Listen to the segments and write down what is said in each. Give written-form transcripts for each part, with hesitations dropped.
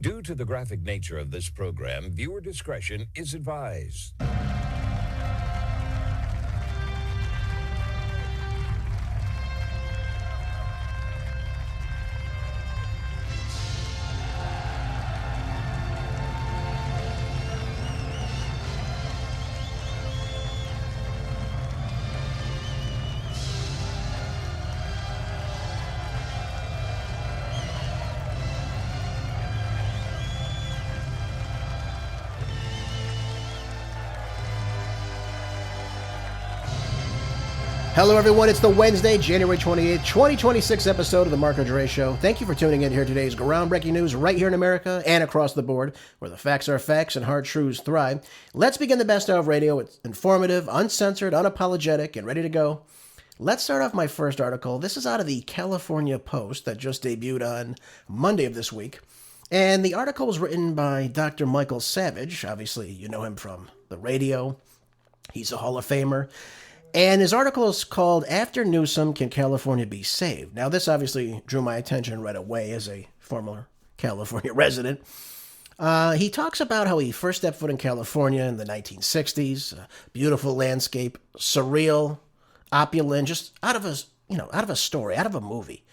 Due to the graphic nature of this program, viewer discretion is advised. Hello, everyone. It's the Wednesday, January 28th, 2026 episode of the Marco Dre Show. Thank you for tuning in here. Today's groundbreaking news right here in America and across the board, where the facts are facts and hard truths thrive. Let's begin the best of radio. It's informative, uncensored, unapologetic, and ready to go. Let's start off my first article. This is out of the California Post that just debuted on Monday of this week. And the article was written by Dr. Michael Savage. Obviously, you know him from the radio. He's a Hall of Famer. And his article is called, After Newsom, Can California Be Saved? Now, this obviously drew my attention right away as a former California resident. He talks about how he first stepped foot in California in the 1960s. Beautiful landscape, surreal, opulent, just out of a story, out of a movie.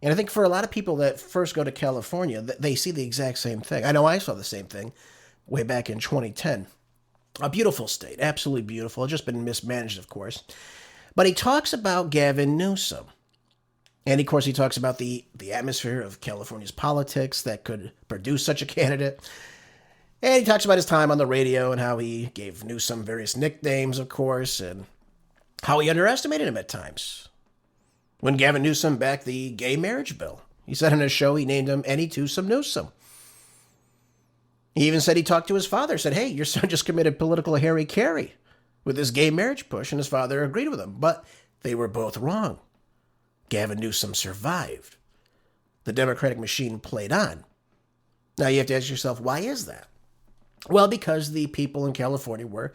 And I think for a lot of people that first go to California, they see the exact same thing. I know I saw the same thing way back in 2010. A beautiful state, absolutely beautiful. It's just been mismanaged, of course. But he talks about Gavin Newsom. And, of course, he talks about the atmosphere of California's politics that could produce such a candidate. And he talks about his time on the radio and how he gave Newsom various nicknames, of course, and how he underestimated him at times. When Gavin Newsom backed the gay marriage bill, he said on his show he named him Any Twosome Newsom. He even said he talked to his father, said, hey, your son just committed political harry-carry with this gay marriage push, and his father agreed with him. But they were both wrong. Gavin Newsom survived. The Democratic machine played on. Now you have to ask yourself, why is that? Well, because the people in California were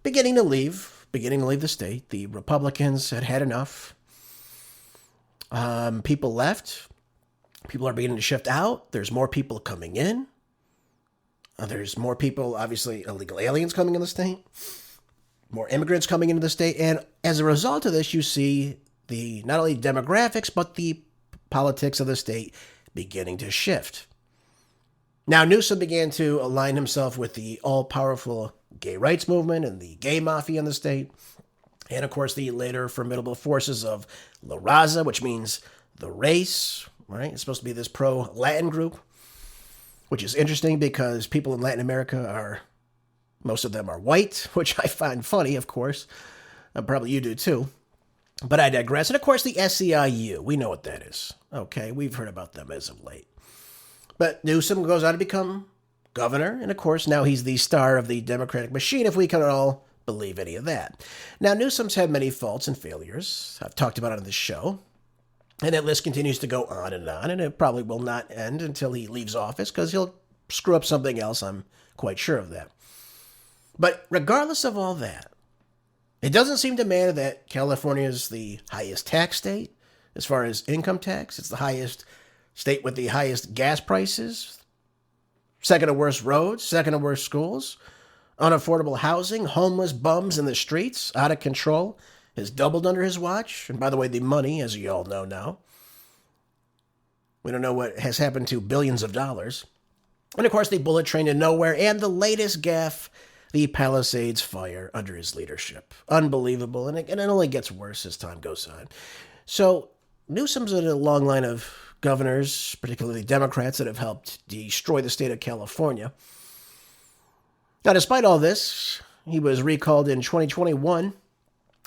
beginning to leave the state. The Republicans had had enough. People left. People are beginning to shift out. There's more people coming in. There's more people, obviously, illegal aliens coming in the state, more immigrants coming into the state. And as a result of this, you see the not only demographics, but the politics of the state beginning to shift. Now, Newsom began to align himself with the all-powerful gay rights movement and the gay mafia in the state. And, of course, the later formidable forces of La Raza, which means the race, right? It's supposed to be this pro-Latin group. Which is interesting because people in Latin America most of them are white, which I find funny, of course. Probably you do too. But I digress. And of course, the SEIU, we know what that is. Okay, we've heard about them as of late. But Newsom goes on to become governor. And of course, now he's the star of the Democratic machine, if we can all believe any of that. Now, Newsom's had many faults and failures. I've talked about it on this show. And that list continues to go on, and it probably will not end until he leaves office, because he'll screw up something else, I'm quite sure of that. But regardless of all that, it doesn't seem to matter that California is the highest tax state as far as income tax. It's the highest state with the highest gas prices, second to worst roads, second to worst schools, unaffordable housing, homeless bums in the streets, out of control. Has doubled under his watch. And by the way, the money, as you all know now, we don't know what has happened to billions of dollars. And of course, the bullet train to nowhere. And the latest gaffe, the Palisades fire under his leadership. Unbelievable. And it only gets worse as time goes on. So Newsom's in a long line of governors, particularly Democrats, that have helped destroy the state of California. Now, despite all this, he was recalled in 2021.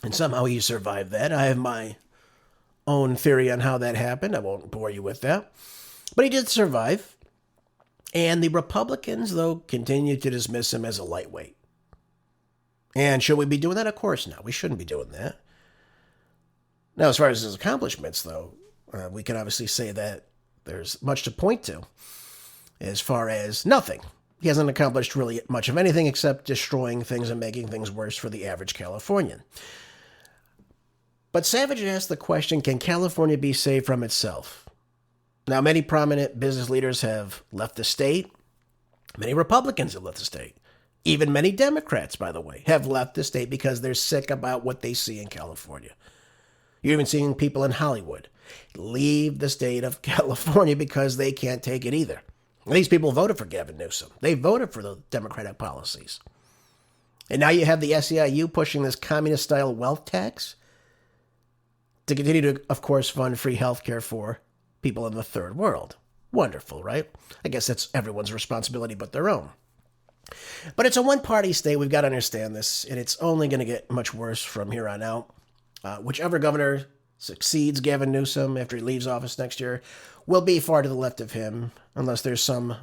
And somehow he survived that. I have my own theory on how that happened. I won't bore you with that. But he did survive. And the Republicans, though, continued to dismiss him as a lightweight. And should we be doing that? Of course not. We shouldn't be doing that. Now, as far as his accomplishments, though, we can obviously say that there's much to point to. As far as nothing. He hasn't accomplished really much of anything except destroying things and making things worse for the average Californian. But Savage asked the question, can California be saved from itself? Now, many prominent business leaders have left the state. Many Republicans have left the state. Even many Democrats, by the way, have left the state because they're sick about what they see in California. You're even seeing people in Hollywood leave the state of California because they can't take it either. And these people voted for Gavin Newsom. They voted for the Democratic policies. And now you have the SEIU pushing this communist-style wealth tax to continue to, of course, fund free health care for people in the third world. Wonderful, right? I guess that's everyone's responsibility but their own. But it's a one-party state. We've got to understand this, and it's only going to get much worse from here on out. Whichever governor succeeds Gavin Newsom after he leaves office next year will be far to the left of him, unless there's some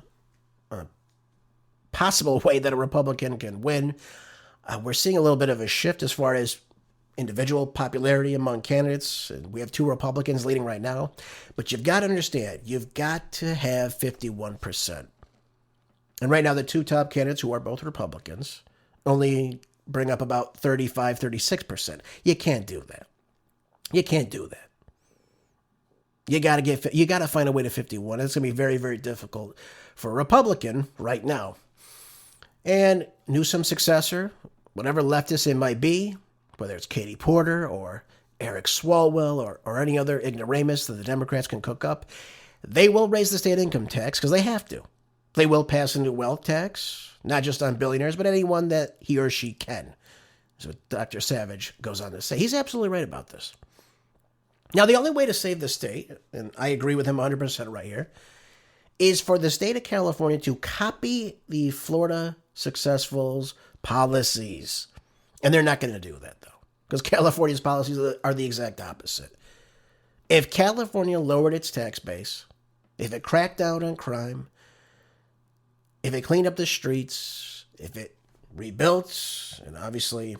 possible way that a Republican can win. We're seeing a little bit of a shift as far as individual popularity among candidates. And we have 2 Republicans leading right now. But you've got to understand, you've got to have 51%. And right now, the 2 top candidates, who are both Republicans, only bring up about 35, 36%. You can't do that. You can't do that. You got to find a way to 51. It's going to be very, very difficult for a Republican right now. And Newsom's successor, whatever leftist it might be, whether it's Katie Porter or Eric Swalwell or any other ignoramus that the Democrats can cook up, they will raise the state income tax because they have to. They will pass a new wealth tax, not just on billionaires, but anyone that he or she can. That's what Dr. Savage goes on to say. He's absolutely right about this. Now, the only way to save the state, and I agree with him 100% right here, is for the state of California to copy the Florida successful's policies. And they're not going to do that, though, because California's policies are the exact opposite. If California lowered its tax base, if it cracked down on crime, if it cleaned up the streets, if it rebuilt, and obviously,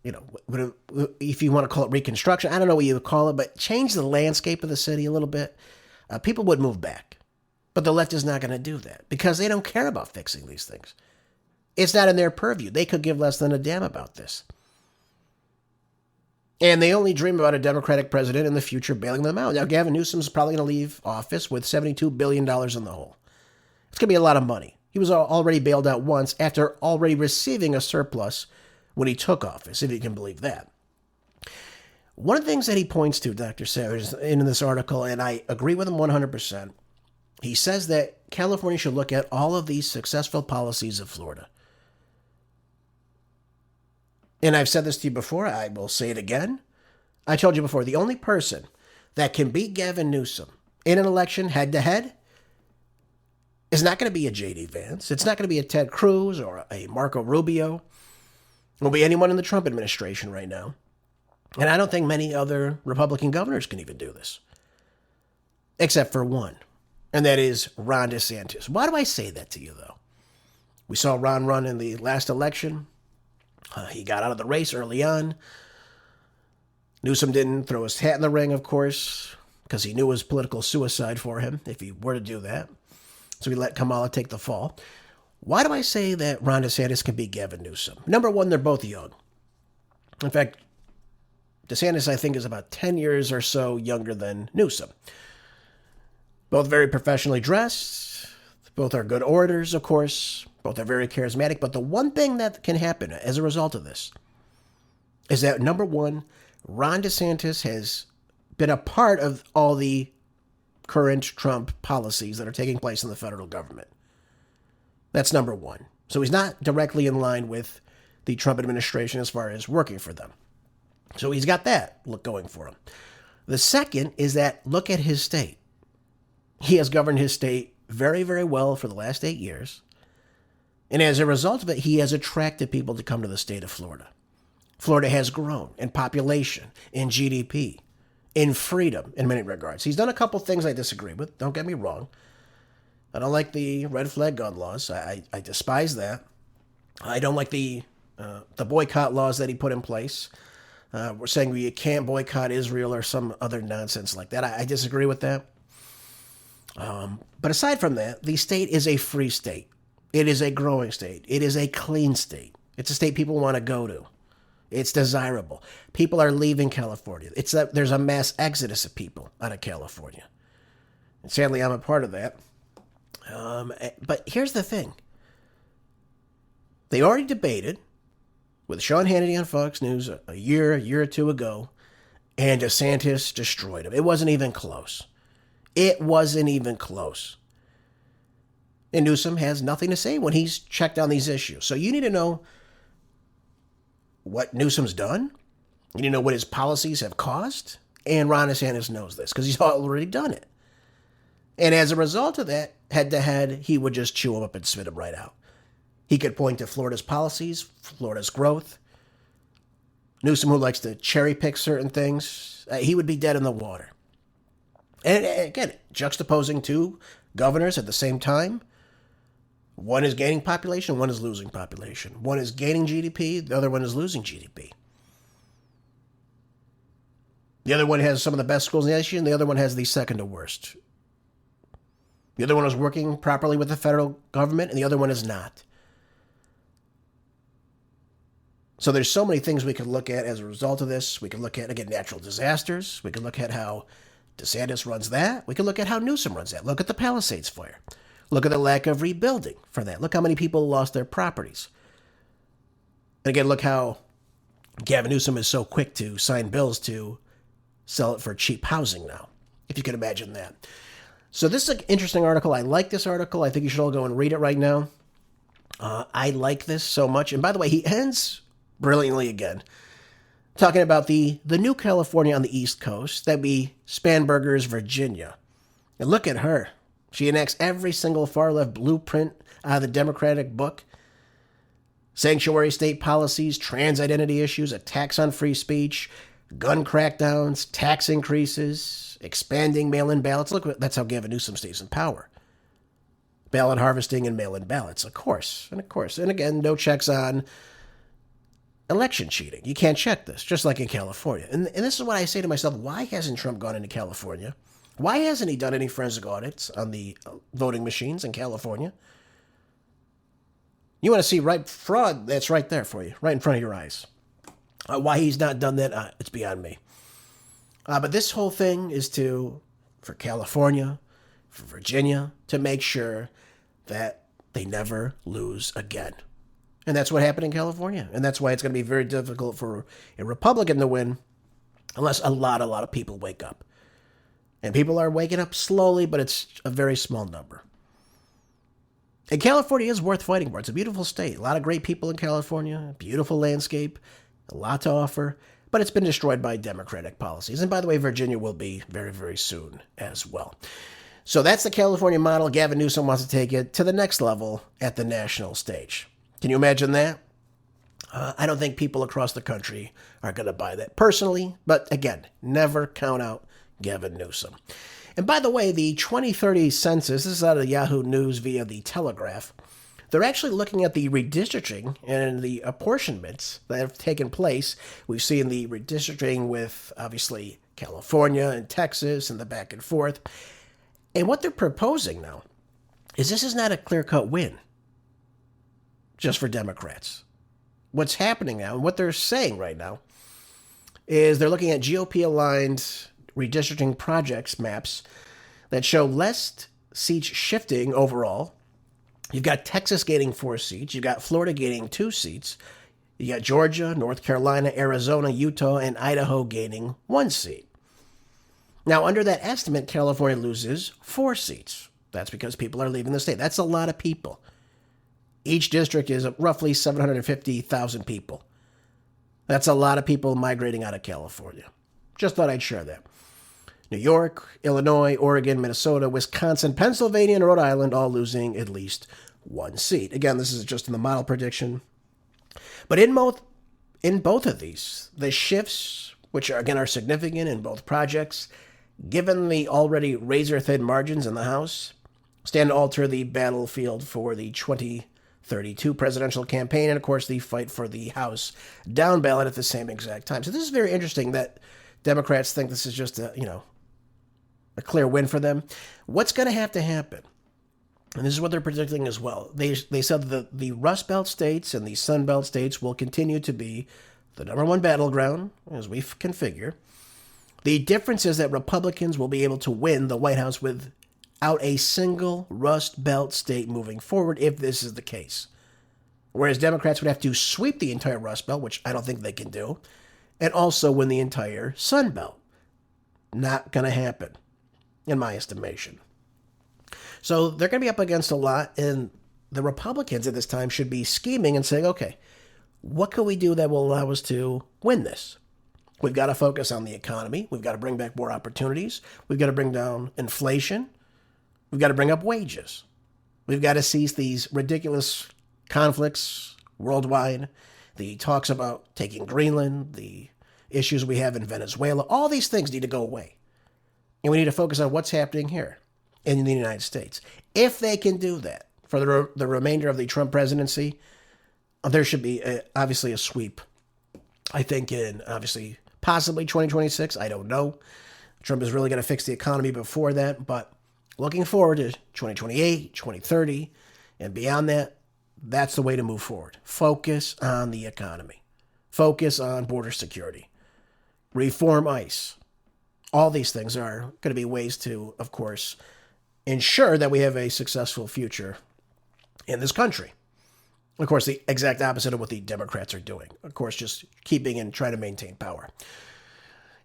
if you want to call it reconstruction, I don't know what you would call it, but change the landscape of the city a little bit, people would move back. But the left is not going to do that because they don't care about fixing these things. It's not in their purview. They could give less than a damn about this. And they only dream about a Democratic president in the future bailing them out. Now, Gavin Newsom's probably going to leave office with $72 billion in the hole. It's going to be a lot of money. He was already bailed out once after already receiving a surplus when he took office, if you can believe that. One of the things that he points to, Dr. Savage, in this article, and I agree with him 100%, he says that California should look at all of these successful policies of Florida. And I've said this to you before, I will say it again. I told you before, the only person that can beat Gavin Newsom in an election head-to-head is not going to be a J.D. Vance. It's not going to be a Ted Cruz or a Marco Rubio. It won't be anyone in the Trump administration right now. And I don't think many other Republican governors can even do this. Except for one. And that is Ron DeSantis. Why do I say that to you, though? We saw Ron run in the last election. He got out of the race early on. Newsom didn't throw his hat in the ring, of course, because he knew it was political suicide for him if he were to do that. So he let Kamala take the fall. Why do I say that Ron DeSantis can beat Gavin Newsom? Number one, they're both young. In fact, DeSantis, I think, is about 10 years or so younger than Newsom. Both very professionally dressed. Both are good orators, of course. Both are very charismatic. But the one thing that can happen as a result of this is that, number one, Ron DeSantis has been a part of all the current Trump policies that are taking place in the federal government. That's number one. So he's not directly in line with the Trump administration as far as working for them. So he's got that look going for him. The second is that look at his state. He has governed his state very, very well for the last 8 years. And as a result of it, he has attracted people to come to the state of Florida. Florida has grown in population, in GDP, in freedom in many regards. He's done a couple things I disagree with. Don't get me wrong. I don't like the red flag gun laws. I despise that. I don't like the boycott laws that he put in place. We're saying you can't boycott Israel or some other nonsense like that. I disagree with that. But aside from that, the state is a free state. It is a growing state. It is a clean state. It's a state people want to go to. It's desirable. People are leaving California. There's a mass exodus of people out of California. And sadly, I'm a part of that. But here's the thing. They already debated with Sean Hannity on Fox News a year or two ago, and DeSantis destroyed him. It wasn't even close. It wasn't even close. And Newsom has nothing to say when he's checked on these issues. So you need to know what Newsom's done. You need to know what his policies have cost. And Ron DeSantis knows this because he's already done it. And as a result of that, head to head, he would just chew him up and spit him right out. He could point to Florida's policies, Florida's growth. Newsom, who likes to cherry pick certain things, he would be dead in the water. And again, juxtaposing two governors at the same time. One is gaining population, one is losing population. One is gaining GDP, the other one is losing GDP. The other one has some of the best schools in the nation, the other one has the second to worst. The other one is working properly with the federal government, and the other one is not. So there's so many things we could look at as a result of this. We could look at, again, natural disasters. We could look at how DeSantis runs that. We could look at how Newsom runs that. Look at the Palisades fire. Look at the lack of rebuilding for that. Look how many people lost their properties. And again, look how Gavin Newsom is so quick to sign bills to sell it for cheap housing now, if you can imagine that. So this is an interesting article. I like this article. I think you should all go and read it right now. I like this so much. And by the way, he ends brilliantly again, talking about the new California on the East Coast. That'd be Spanberger's Virginia. And look at her. She enacts every single far-left blueprint out of the Democratic book. Sanctuary state policies, trans identity issues, attacks on free speech, gun crackdowns, tax increases, expanding mail-in ballots. Look, that's how Gavin Newsom stays in power. Ballot harvesting and mail-in ballots, of course. And again, no checks on election cheating. You can't check this, just like in California. And this is what I say to myself, why hasn't Trump gone into California? Why hasn't he done any forensic audits on the voting machines in California? You want to see fraud, that's right there for you, right in front of your eyes. Why he's not done that, it's beyond me. But this whole thing is for California, for Virginia, to make sure that they never lose again. And that's what happened in California. And that's why it's going to be very difficult for a Republican to win unless a lot of people wake up. And people are waking up slowly, but it's a very small number. And California is worth fighting for. It's a beautiful state. A lot of great people in California, beautiful landscape, a lot to offer, but it's been destroyed by Democratic policies. And by the way, Virginia will be very, very soon as well. So that's the California model. Gavin Newsom wants to take it to the next level at the national stage. Can you imagine that? I don't think people across the country are going to buy that personally, but again, never count out Gavin Newsom. And by the way, the 2030 census, this is out of Yahoo News via the Telegraph, they're actually looking at the redistricting and the apportionments that have taken place. We've seen the redistricting with, obviously, California and Texas and the back and forth. And what they're proposing now is this is not a clear-cut win just for Democrats. What's happening now, and what they're saying right now, is they're looking at GOP-aligned redistricting projects maps that show less seats shifting overall. You've got Texas gaining 4 seats. You've got Florida gaining 2 seats. You got Georgia, North Carolina, Arizona, Utah, and Idaho gaining 1 seat. Now, under that estimate, California loses 4 seats. That's because people are leaving the state. That's a lot of people. Each district is roughly 750,000 people. That's a lot of people migrating out of California. Just thought I'd share that. New York, Illinois, Oregon, Minnesota, Wisconsin, Pennsylvania, and Rhode Island all losing at least 1 seat. Again, this is just in the model prediction. But in both of these, the shifts, which are significant in both projects, given the already razor-thin margins in the House, stand to alter the battlefield for the 2032 presidential campaign and, of course, the fight for the House down ballot at the same exact time. So this is very interesting that Democrats think this is just a clear win for them. What's going to happen? And this is what they're predicting as well. They said that the Rust Belt states and the Sun Belt states will continue to be the number one battleground, as we can figure. The difference is that Republicans will be able to win the White House without a single Rust Belt state moving forward if this is the case. Whereas Democrats would have to sweep the entire Rust Belt, which I don't think they can do, and also win the entire Sun Belt. Not going to happen, in my estimation. So they're going to be up against a lot, and the Republicans at this time should be scheming and saying, okay, what can we do that will allow us to win this? We've got to focus on the economy. We've got to bring back more opportunities. We've got to bring down inflation. We've got to bring up wages. We've got to cease these ridiculous conflicts worldwide, the talks about taking Greenland, the issues we have in Venezuela. All these things need to go away. And we need to focus on what's happening here in the United States. If they can do that for the remainder of the Trump presidency, there should be obviously a sweep, I think, in obviously possibly 2026. I don't know. Trump is really going to fix the economy before that, but looking forward to 2028, 2030, and beyond that, that's the way to move forward. Focus on the economy. Focus on border security. Reform ICE. All these things are going to be ways to, of course, ensure that we have a successful future in this country. Of course, the exact opposite of what the Democrats are doing. Of course, just keeping and trying to maintain power.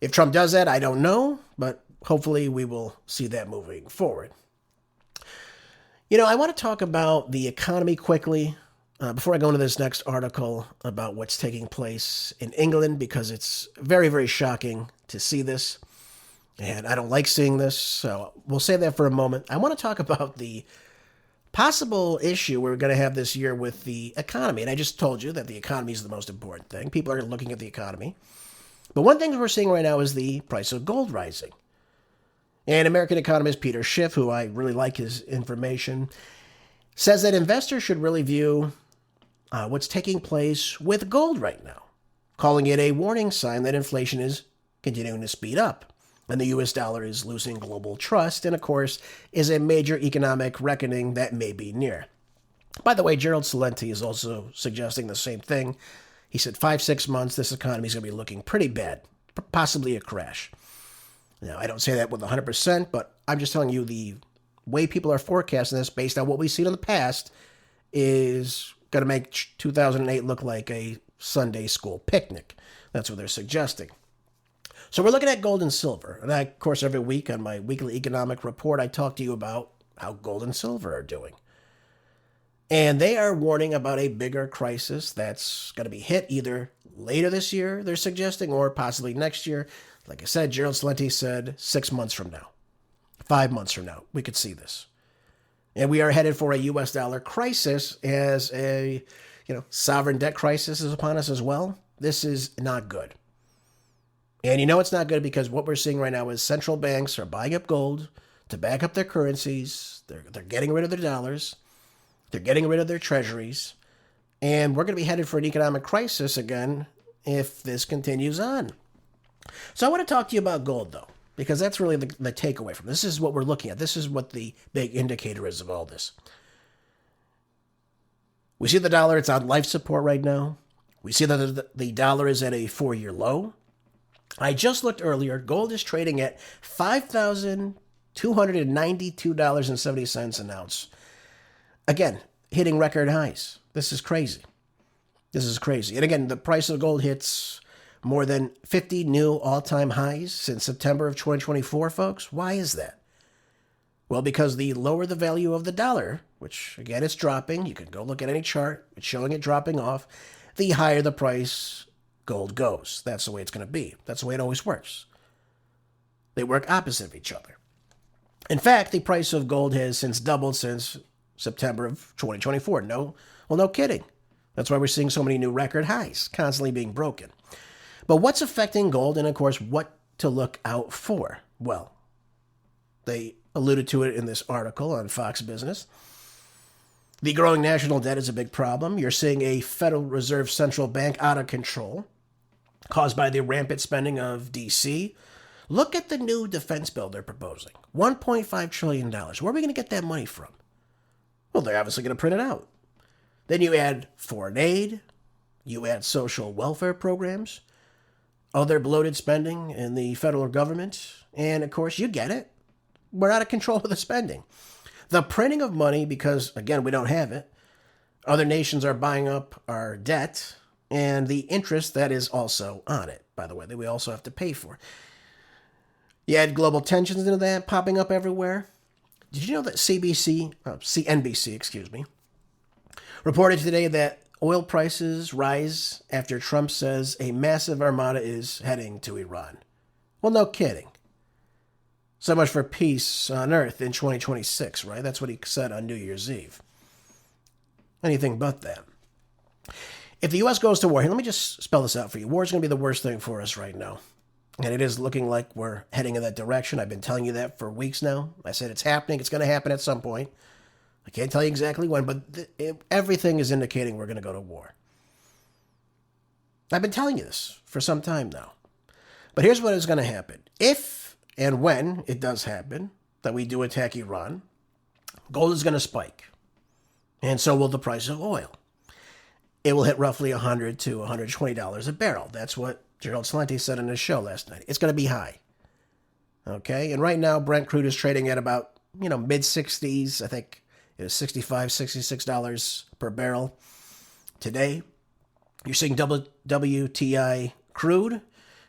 If Trump does that, I don't know, but hopefully we will see that moving forward. You know, I want to talk about the economy quickly before I go into this next article about what's taking place in England, because it's very, very shocking to see this. And I don't like seeing this, so we'll save that for a moment. I want to talk about the possible issue we're going to have this year with the economy. And I just told you that the economy is the most important thing. People are looking at the economy. But one thing we're seeing right now is the price of gold rising. And American economist Peter Schiff, who I really like his information, says that investors should really view what's taking place with gold right now, calling it a warning sign that inflation is continuing to speed up. And the U.S. dollar is losing global trust, and of course, is a major economic reckoning that may be near. By the way, Gerald Celente is also suggesting the same thing. He said 5-6 months, this economy is going to be looking pretty bad, possibly a crash. Now, I don't say that with 100%, but I'm just telling you the way people are forecasting this based on what we've seen in the past is going to make 2008 look like a Sunday school picnic. That's what they're suggesting. So we're looking at gold and silver. And I, of course, every week on my weekly economic report, I talk to you about how gold and silver are doing. And they are warning about a bigger crisis that's going to be hit either later this year, they're suggesting, or possibly next year. Like I said, Gerald Celente said 6 months from now, 5 months from now, we could see this. And we are headed for a U.S. dollar crisis as a, sovereign debt crisis is upon us as well. This is not good. And it's not good because what we're seeing right now is central banks are buying up gold to back up their currencies. They're getting rid of their dollars. They're getting rid of their treasuries. And we're going to be headed for an economic crisis again if this continues on. So I want to talk to you about gold, though, because that's really the takeaway from this. This is what we're looking at. This is what the big indicator is of all this. We see the dollar, it's on life support right now. We see that the dollar is at a 4-year low. I just looked earlier. Gold is trading at $5,292.70 an ounce. Again, hitting record highs. This is crazy. This is crazy. And again, the price of gold hits more than 50 new all-time highs since September of 2024, folks. Why is that? Well, because the lower the value of the dollar, which again, it's dropping. You can go look at any chart. It's showing it dropping off. The higher the price gold goes. That's the way it's going to be. That's the way it always works. They work opposite of each other. In fact, the price of gold has since doubled since September of 2024. No kidding. That's why we're seeing so many new record highs constantly being broken. But what's affecting gold, and of course, what to look out for? Well, they alluded to it in this article on Fox Business. The growing national debt is a big problem. You're seeing a Federal Reserve Central Bank out of control, caused by the rampant spending of D.C. Look at the new defense bill they're proposing. $1.5 trillion. Where are we going to get that money from? Well, they're obviously going to print it out. Then you add foreign aid. You add social welfare programs, other bloated spending in the federal government, and of course, you get it. We're out of control with the spending. The printing of money, because, again, we don't have it. Other nations are buying up our debt, and the interest that is also on it, by the way, that we also have to pay for. You add global tensions into that, popping up everywhere. Did you know that CNBC, reported today that oil prices rise after Trump says a massive armada is heading to Iran? Well, no kidding. So much for peace on Earth in 2026, right? That's what he said on New Year's Eve. Anything but that. If the U.S. goes to war, here, let me just spell this out for you. War is going to be the worst thing for us right now. And it is looking like we're heading in that direction. I've been telling you that for weeks now. I said it's happening. It's going to happen at some point. I can't tell you exactly when, but everything is indicating we're going to go to war. I've been telling you this for some time now. But here's what is going to happen. If and when it does happen that we do attack Iran, gold is going to spike. And so will the price of oil. It will hit roughly $100 to $120 a barrel. That's what Gerald Celente said on his show last night. It's going to be high. Okay? And right now, Brent crude is trading at about, mid-60s. I think it was $65, $66 per barrel today. You're seeing WTI crude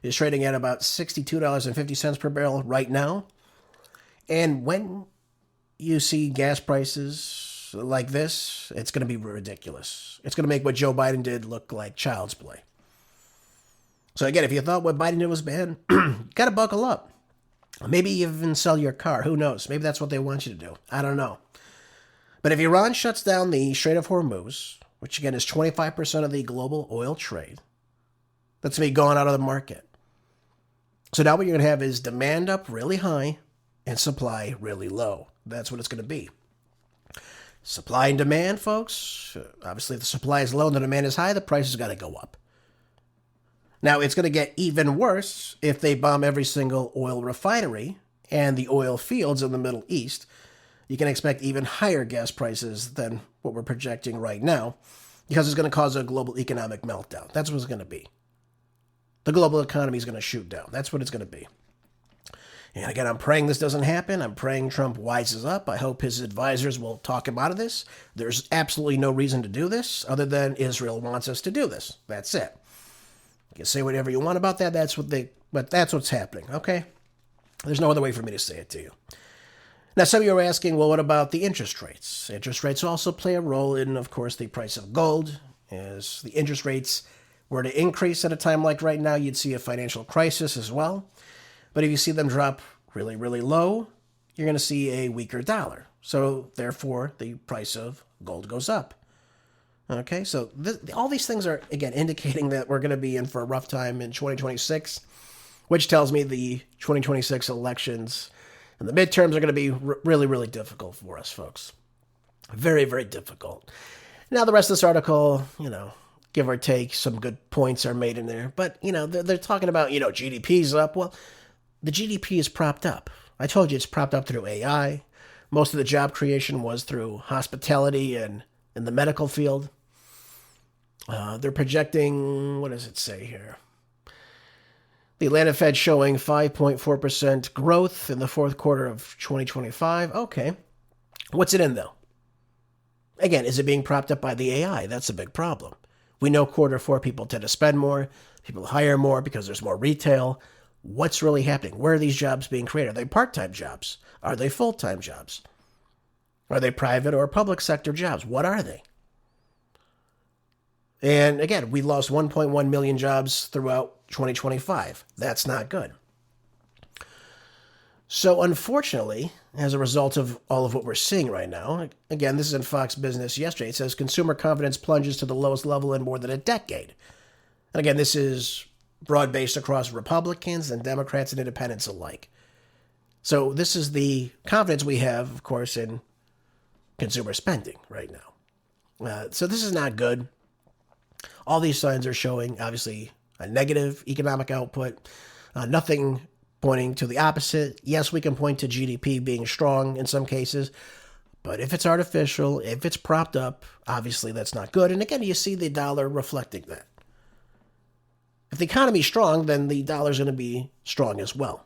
is trading at about $62.50 per barrel right now. And when you see gas prices like this, it's going to be ridiculous. It's going to make what Joe Biden did look like child's play. So again, if you thought what Biden did was bad, got to buckle up. Maybe even sell your car. Who knows? Maybe that's what they want you to do. I don't know. But if Iran shuts down the Strait of Hormuz, which again is 25% of the global oil trade, that's going to be gone out of the market. So now what you're going to have is demand up really high and supply really low. That's what it's going to be. Supply and demand, folks. Obviously, if the supply is low and the demand is high, the price has got to go up. Now, it's going to get even worse if they bomb every single oil refinery and the oil fields in the Middle East. You can expect even higher gas prices than what we're projecting right now because it's going to cause a global economic meltdown. That's what it's going to be. The global economy is going to shoot down. That's what it's going to be. And again, I'm praying this doesn't happen. I'm praying Trump wises up. I hope his advisors will talk him out of this. There's absolutely no reason to do this other than Israel wants us to do this. That's it. You can say whatever you want about that. But that's what's happening, okay? There's no other way for me to say it to you. Now, some of you are asking, well, what about the interest rates? Interest rates also play a role in, of course, the price of gold. As the interest rates were to increase at a time like right now, you'd see a financial crisis as well. But if you see them drop really, really low, you're going to see a weaker dollar. So, therefore, the price of gold goes up. Okay, so all these things are, again, indicating that we're going to be in for a rough time in 2026, which tells me the 2026 elections and the midterms are going to be really, really difficult for us, folks. Very, very difficult. Now, the rest of this article, give or take, some good points are made in there. But, they're talking about, GDP's up. Well, the GDP is propped up. I told you it's propped up through AI. Most of the job creation was through hospitality and in the medical field. They're projecting, what does it say here? The Atlanta Fed showing 5.4% growth in the fourth quarter of 2025. Okay. What's it in, though? Again, is it being propped up by the AI? That's a big problem. We know quarter four people tend to spend more, people hire more because there's more retail. What's really happening? Where are these jobs being created? Are they part-time jobs? Are they full-time jobs? Are they private or public sector jobs? What are they? And again, we lost 1.1 million jobs throughout 2025. That's not good. So unfortunately, as a result of all of what we're seeing right now, again, this is in Fox Business yesterday, it says consumer confidence plunges to the lowest level in more than a decade. And again, this is broad-based across Republicans and Democrats and independents alike. So this is the confidence we have, of course, in consumer spending right now. So this is not good. All these signs are showing, obviously, a negative economic output, nothing pointing to the opposite. Yes, we can point to GDP being strong in some cases, But if it's artificial, if it's propped up, obviously that's not good. And again, you see the dollar reflecting that. If the economy's strong, then the dollar's going to be strong as well.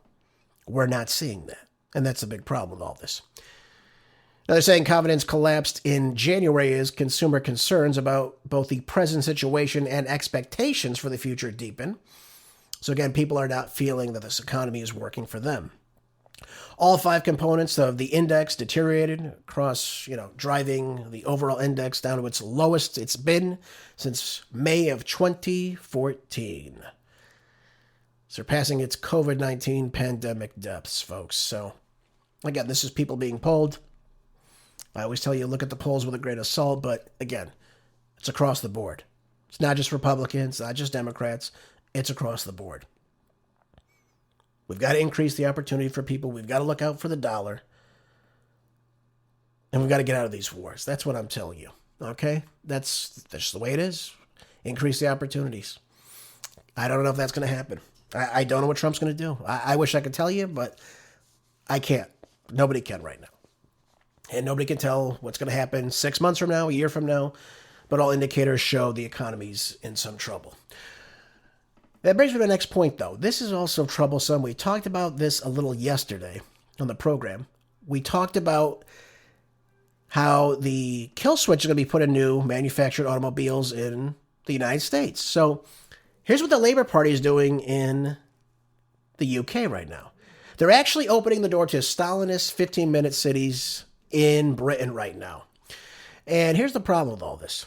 We're not seeing that. And that's a big problem with all this. Now, they're saying confidence collapsed in January as consumer concerns about both the present situation and expectations for the future deepen. So again, people are not feeling that this economy is working for them. All 5 components of the index deteriorated across, driving the overall index down to its lowest it's been since May of 2014. Surpassing its COVID-19 pandemic depths, folks. So, again, this is people being polled. I always tell you, look at the polls with a grain of salt, but again, it's across the board. It's not just Republicans, not just Democrats. It's across the board. We've got to increase the opportunity for people. We've got to look out for the dollar. And we've got to get out of these wars. That's what I'm telling you. Okay? That's just the way it is. Increase the opportunities. I don't know if that's going to happen. I don't know what Trump's going to do. I wish I could tell you, but I can't. Nobody can right now. And nobody can tell what's going to happen 6 months from now, a year from now. But all indicators show the economy's in some trouble. That brings me to the next point, though. This is also troublesome. We talked about this a little yesterday on the program. We talked about how the kill switch is going to be put in new manufactured automobiles in the United States. So here's what the Labour Party is doing in the UK right now. They're actually opening the door to Stalinist 15-minute cities in Britain right now. And here's the problem with all this.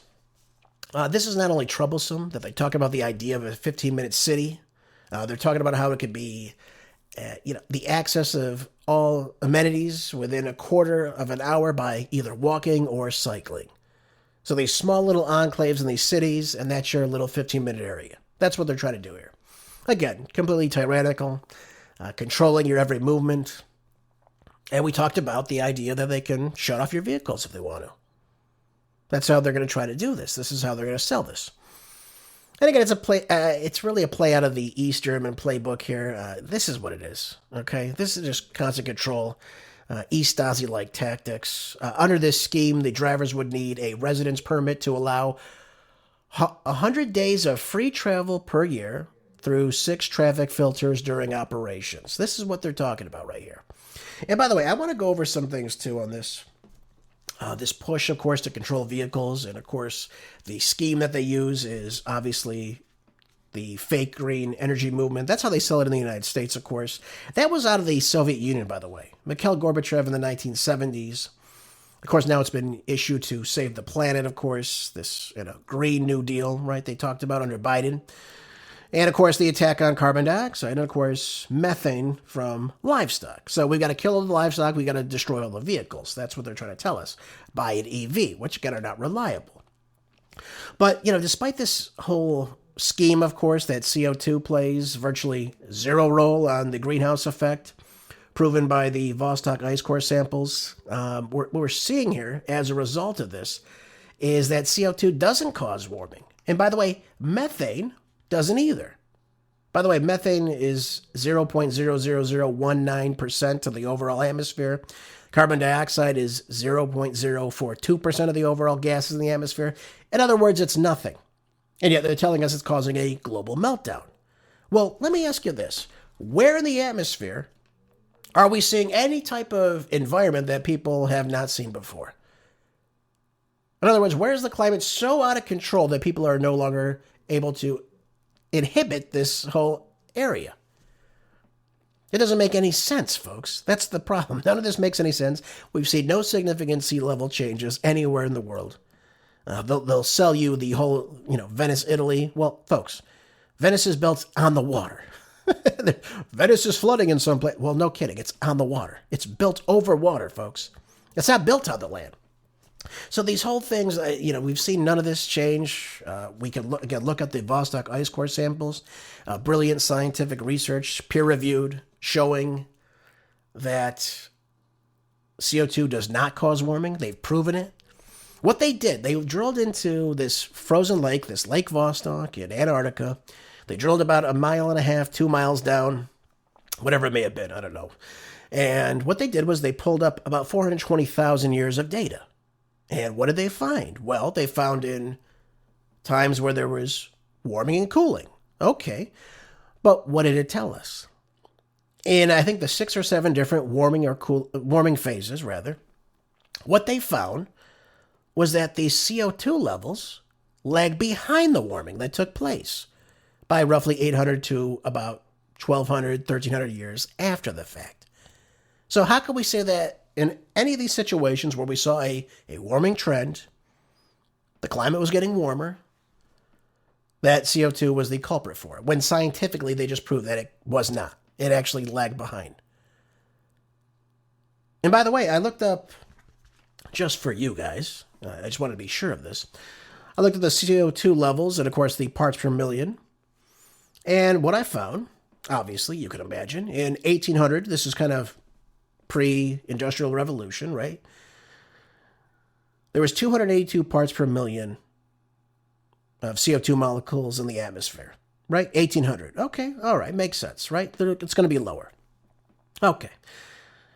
This is not only troublesome that they talk about the idea of a 15-minute city. They're talking about how it could be, the access of all amenities within a quarter of an hour by either walking or cycling. So these small little enclaves in these cities, and that's your little 15-minute area. That's what they're trying to do here. Again, completely tyrannical, controlling your every movement. And we talked about the idea that they can shut off your vehicles if they want to. That's how they're going to try to do this. This is how they're going to sell this. And again, it's really a play out of the East German playbook here. This is what it is. Okay, this is just constant control, East Stasi-like tactics. Under this scheme, the drivers would need a residence permit to allow 100 days of free travel per year through 6 traffic filters during operations. This is what they're talking about right here. And by the way, I want to go over some things too on this. This push, of course, to control vehicles. And, of course, the scheme that they use is obviously the fake green energy movement. That's how they sell it in the United States, of course. That was out of the Soviet Union, by the way. Mikhail Gorbachev in the 1970s. Of course, now it's been issued to save the planet, of course. This Green New Deal, right, they talked about under Biden. And, of course, the attack on carbon dioxide and, of course, methane from livestock. So we've got to kill all the livestock. We've got to destroy all the vehicles. That's what they're trying to tell us. Buy an EV, which, again, are not reliable. But, despite this whole scheme, of course, that CO2 plays virtually zero role on the greenhouse effect, proven by the Vostok ice core samples, what we're seeing here as a result of this is that CO2 doesn't cause warming. And, by the way, methane doesn't either. By the way, methane is 0.00019% of the overall atmosphere. Carbon dioxide is 0.042% of the overall gases in the atmosphere. In other words, it's nothing. And yet they're telling us it's causing a global meltdown. Well, let me ask you this. Where in the atmosphere are we seeing any type of environment that people have not seen before? In other words, where is the climate so out of control that people are no longer able to inhibit this whole area? It doesn't make any sense, folks. That's the problem. None of this makes any sense. We've seen no significant sea level changes anywhere in the world. They'll sell you the whole, Venice, Italy. Well, folks, Venice is built on the water. Venice is flooding in some place. Well, no kidding. It's on the water. It's built over water, folks. It's not built on the land. So these whole things, we've seen none of this change. We can look at the Vostok ice core samples. Brilliant scientific research, peer-reviewed, showing that CO2 does not cause warming. They've proven it. What they did, they drilled into this frozen lake, this Lake Vostok in Antarctica. They drilled about 1.5 miles, 2 miles down, whatever it may have been, I don't know. And what they did was they pulled up about 420,000 years of data. And what did they find? Well, they found in times where there was warming and cooling. Okay. But what did it tell us? In, I think, the 6 or 7 different warming phases, what they found was that the CO2 levels lagged behind the warming that took place by roughly 800 to about 1,200, 1,300 years after the fact. So how can we say that in any of these situations where we saw a warming trend, the climate was getting warmer, that CO2 was the culprit for it, when scientifically they just proved that it was not? It actually lagged behind. And by the way, I looked up, just for you guys, I just wanted to be sure of this, I looked at the CO2 levels and, of course, the parts per million. And what I found, obviously, you can imagine, in 1800, this is kind of pre-industrial revolution, right? There was 282 parts per million of CO2 molecules in the atmosphere, right? 1800. Okay, all right, makes sense, right? It's going to be lower. Okay.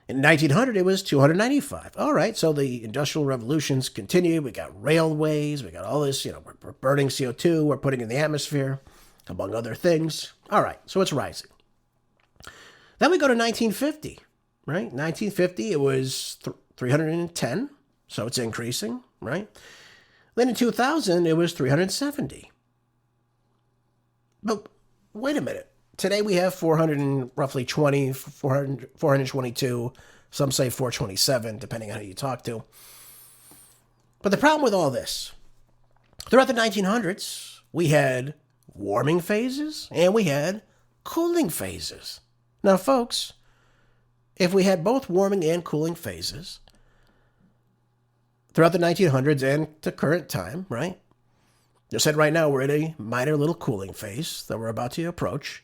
In 1900, it was 295. All right, so the industrial revolutions continued. We got railways. We got all this, we're burning CO2. We're putting it in the atmosphere, among other things. All right, so it's rising. Then we go to 1950, right? 1950, it was 310, so it's increasing, right? Then in 2000, it was 370. But wait a minute. Today we have 422, some say 427, depending on who you talk to. But the problem with all this, throughout the 1900s, we had warming phases and we had cooling phases. Now, folks, if we had both warming and cooling phases throughout the 1900s and to current time, right? Just said right now we're in a minor little cooling phase that we're about to approach.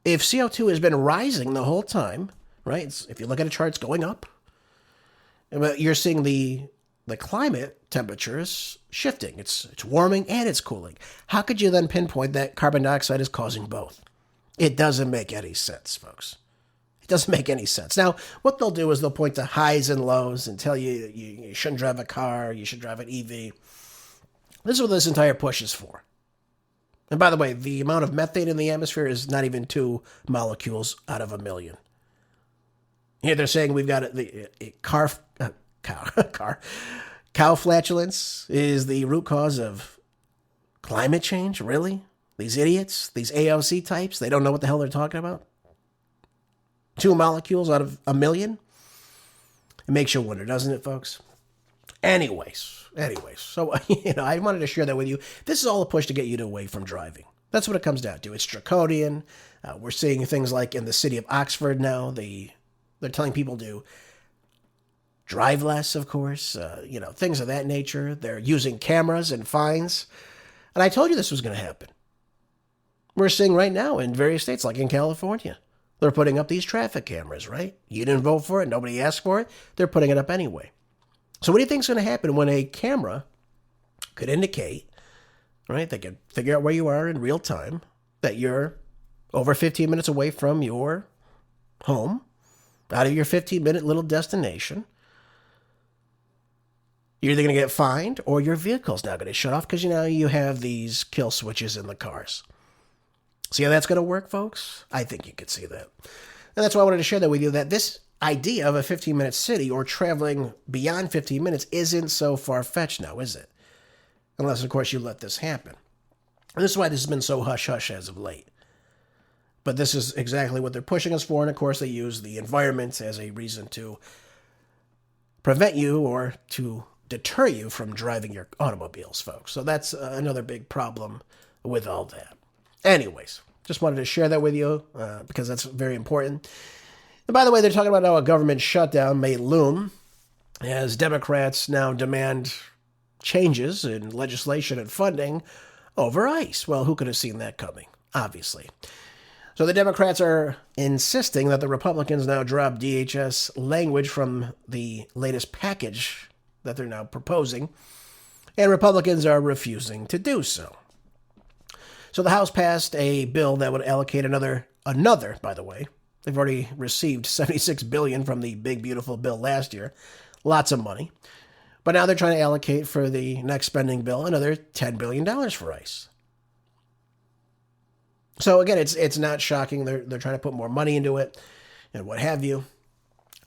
If CO2 has been rising the whole time, right? If you look at a chart, it's going up. But you're seeing the climate temperatures shifting. It's warming and it's cooling. How could you then pinpoint that carbon dioxide is causing both? It doesn't make any sense, folks. It doesn't make any sense. Now, what they'll do is they'll point to highs and lows and tell you you shouldn't drive a car, you should drive an EV. This is what this entire push is for. And by the way, the amount of methane in the atmosphere is not even 2 molecules out of a million. Here they're saying we've got cow flatulence is the root cause of climate change. Really? These idiots, these AOC types, they don't know what the hell they're talking about? 2 molecules out of a million? It makes you wonder, doesn't it, folks? Anyways, so, I wanted to share that with you. This is all a push to get you away from driving. That's what it comes down to. It's draconian. We're seeing things like in the city of Oxford now, they're telling people to drive less, of course, things of that nature. They're using cameras and fines. And I told you this was going to happen. We're seeing right now in various states, like in California, they're putting up these traffic cameras, right? You didn't vote for it. Nobody asked for it. They're putting it up anyway. So what do you think is going to happen when a camera could indicate, right? They could figure out where you are in real time, that you're over 15 minutes away from your home, out of your 15-minute little destination. You're either going to get fined or your vehicle's now going to shut off because you have these kill switches in the cars. See how that's going to work, folks? I think you could see that. And that's why I wanted to share that with you, that this idea of a 15-minute city or traveling beyond 15 minutes isn't so far-fetched now, is it? Unless, of course, you let this happen. And this is why this has been so hush-hush as of late. But this is exactly what they're pushing us for, and of course they use the environment as a reason to prevent you or to deter you from driving your automobiles, folks. So that's another big problem with all that. Anyways, just wanted to share that with you because that's very important. And by the way, they're talking about how a government shutdown may loom as Democrats now demand changes in legislation and funding over ICE. Well, who could have seen that coming? Obviously. So the Democrats are insisting that the Republicans now drop DHS language from the latest package that they're now proposing, and Republicans are refusing to do so. So the House passed a bill that would allocate another, by the way, They've already received $76 billion from the big, beautiful bill last year. Lots of money. But now they're trying to allocate for the next spending bill another $10 billion for ICE. So again, it's not shocking. They're trying to put more money into it and what have you.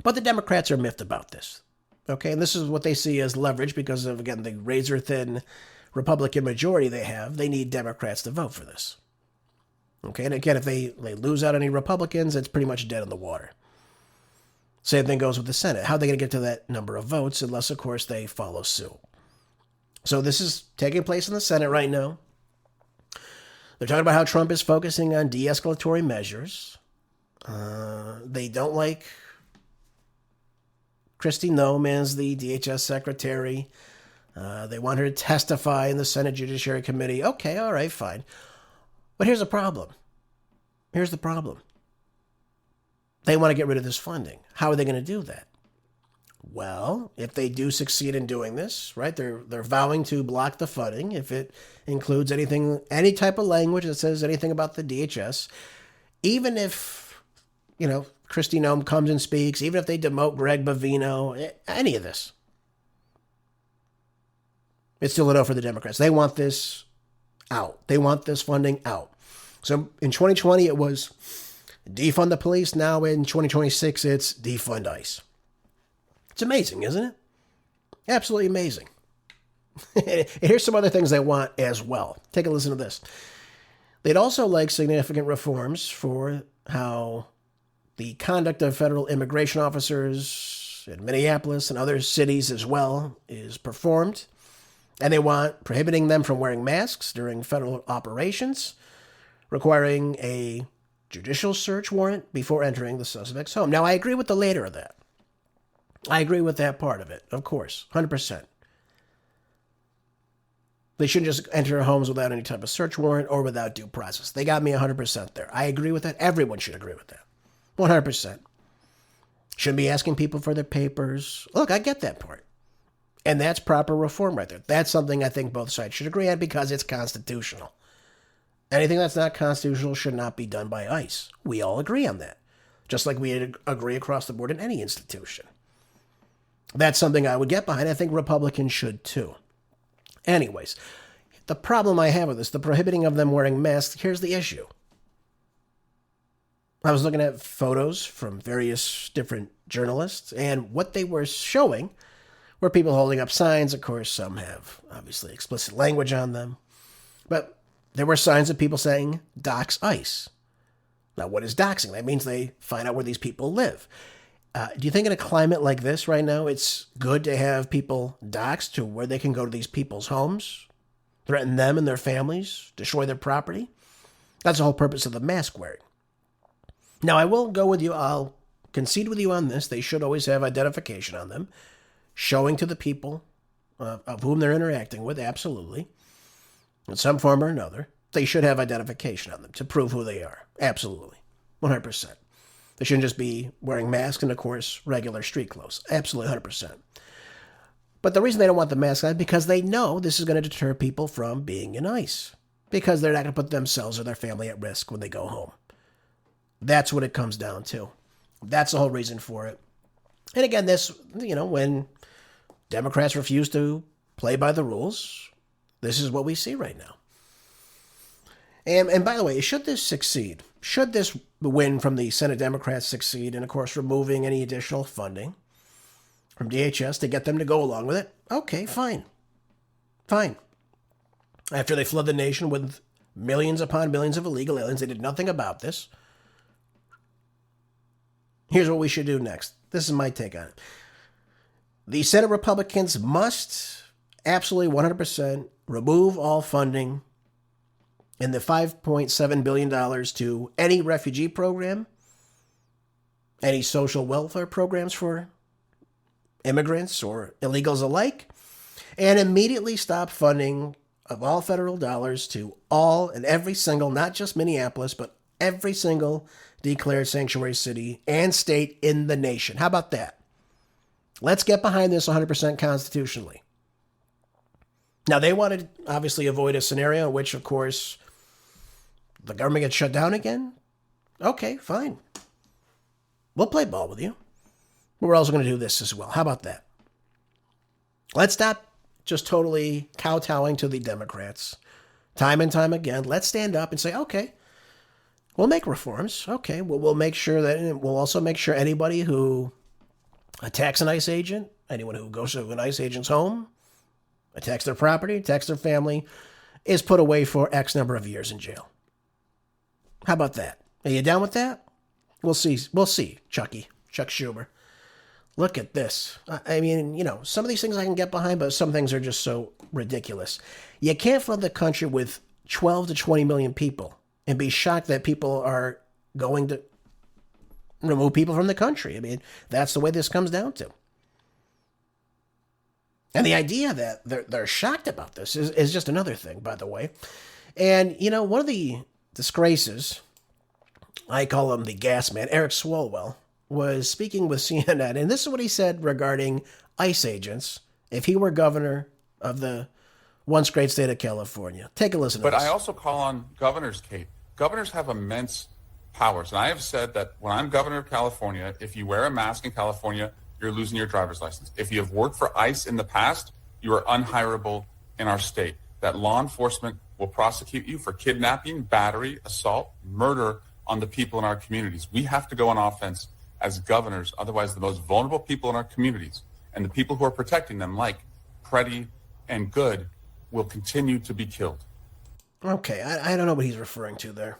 But the Democrats are miffed about this. Okay, and this is what they see as leverage because of, again, the razor-thin Republican majority they have. They need Democrats to vote for this. Okay, and again, if they lose out any Republicans, it's pretty much dead in the water. Same thing goes with the Senate. How are they going to get to that number of votes unless, of course, they follow suit? So this is taking place in the Senate right now. They're talking about how Trump is focusing on de-escalatory measures. They don't like Kristi Noem as the DHS secretary. They want her to testify in the Senate Judiciary Committee. Okay, all right, fine. But here's the problem. Here's the problem. They want to get rid of this funding. How are they going to do that? Well, if they do succeed in doing this, right, they're vowing to block the funding if it includes anything, any type of language that says anything about the DHS, even if, Kristi Noem comes and speaks, even if they demote Greg Bovino, any of this. It's still a no for the Democrats. They want this out. They want this funding out. So in 2020, it was defund the police. Now in 2026, it's defund ICE. It's amazing, isn't it? Absolutely amazing. And here's some other things they want as well. Take a listen to this. They'd also like significant reforms for how the conduct of federal immigration officers in Minneapolis and other cities as well is performed. And they want prohibiting them from wearing masks during federal operations, requiring a judicial search warrant before entering the suspect's home. Now, I agree with the later of that. I agree with that part of it, of course, 100%. They shouldn't just enter homes without any type of search warrant or without due process. They got me 100% there. I agree with that. Everyone should agree with that. 100%. Shouldn't be asking people for their papers. Look, I get that part. And that's proper reform right there. That's something I think both sides should agree on because it's constitutional. Anything that's not constitutional should not be done by ICE. We all agree on that. Just like we agree across the board in any institution. That's something I would get behind. I think Republicans should too. Anyways, the problem I have with this, the prohibiting of them wearing masks, here's the issue. I was looking at photos from various different journalists, and what they were showing were people holding up signs. Of course, some have obviously explicit language on them. But there were signs of people saying, dox ICE. Now, what is doxing? That means they find out where these people live. Do you think in a climate like this right now, it's good to have people doxed to where they can go to these people's homes, threaten them and their families, destroy their property? That's the whole purpose of the mask wearing. Now, I will go with you. I'll concede with you on this. They should always have identification on them, showing to the people of whom they're interacting with, absolutely. In some form or another, they should have identification on them to prove who they are. Absolutely. 100%. They shouldn't just be wearing masks and, of course, regular street clothes. Absolutely, 100%. But the reason they don't want the mask on is because they know this is going to deter people from being in ICE. Because they're not going to put themselves or their family at risk when they go home. That's what it comes down to. That's the whole reason for it. And again, this, when Democrats refuse to play by the rules, this is what we see right now. And by the way, should this succeed, should this win from the Senate Democrats succeed, and of course removing any additional funding from DHS to get them to go along with it, okay, fine. Fine. After they flood the nation with millions upon millions of illegal aliens, they did nothing about this. Here's what we should do next. This is my take on it. The Senate Republicans must absolutely 100% remove all funding in the $5.7 billion to any refugee program, any social welfare programs for immigrants or illegals alike, and immediately stop funding of all federal dollars to all and every single, not just Minneapolis, but every single declared sanctuary city and state in the nation. How about that? Let's get behind this 100% constitutionally. Now, they want to obviously avoid a scenario in which, of course, the government gets shut down again. Okay, fine. We'll play ball with you. But we're also going to do this as well. How about that? Let's stop just totally kowtowing to the Democrats. Time and time again, let's stand up and say, okay, we'll make reforms. Okay, we'll make sure that, we'll also make sure anybody who attacks an ICE agent, anyone who goes to an ICE agent's home, attacks their property, attacks their family, is put away for X number of years in jail. How about that? Are you down with that? We'll see. We'll see, Chuck Schumer. Look at this. I mean, some of these things I can get behind, but some things are just so ridiculous. You can't flood the country with 12 to 20 million people and be shocked that people are going to remove people from the country. I mean, that's the way this comes down to. And the idea that they're shocked about this is just another thing, by the way. And, one of the disgraces, I call him the gas man, Eric Swalwell, was speaking with CNN, and this is what he said regarding ICE agents if he were governor of the once great state of California. Take a listen to this. But I also call on governors, Kate. Governors have immense powers, and I have said that when I'm governor of California, if you wear a mask in California, you're losing your driver's license. If you have worked for ICE in the past, you are unhireable in our state. That law enforcement will prosecute you for kidnapping, battery, assault, murder on the people in our communities. We have to go on offense as governors. Otherwise, the most vulnerable people in our communities and the people who are protecting them, like Preddy and Good, will continue to be killed. Okay, I don't know what he's referring to there.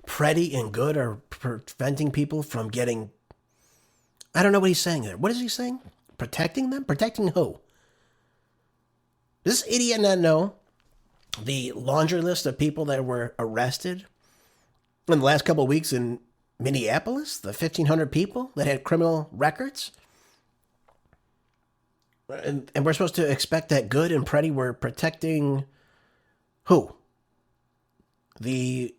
Preddy and Good are preventing people from getting... I don't know what he's saying there. What is he saying? Protecting them? Protecting who? Does this idiot not know the laundry list of people that were arrested in the last couple of weeks in Minneapolis? The 1,500 people that had criminal records? And we're supposed to expect that Good and Preddy were protecting who? The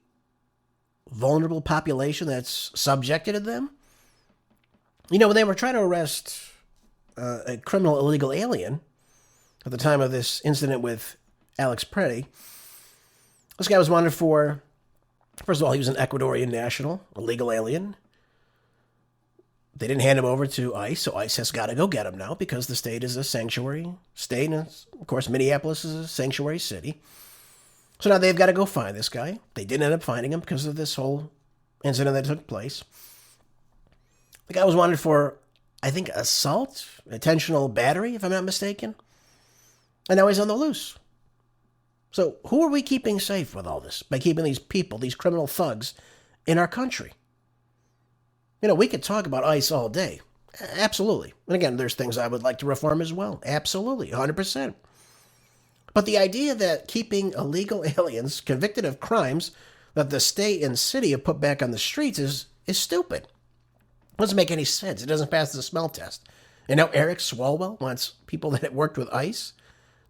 vulnerable population that's subjected to them? When they were trying to arrest a criminal illegal alien at the time of this incident with Alex Preddy, this guy was wanted for, first of all, he was an Ecuadorian national, a legal alien. They didn't hand him over to ICE, so ICE has got to go get him now because the state is a sanctuary state, and of course Minneapolis is a sanctuary city. So now they've got to go find this guy. They didn't end up finding him because of this whole incident that took place. The guy was wanted for, I think, assault, intentional battery, if I'm not mistaken. And now he's on the loose. So who are we keeping safe with all this? By keeping these people, these criminal thugs, in our country? We could talk about ICE all day. Absolutely. And again, there's things I would like to reform as well. Absolutely, 100%. But the idea that keeping illegal aliens convicted of crimes that the state and city have put back on the streets is stupid. It doesn't make any sense. It doesn't pass the smell test. And now Eric Swalwell wants people that worked with ICE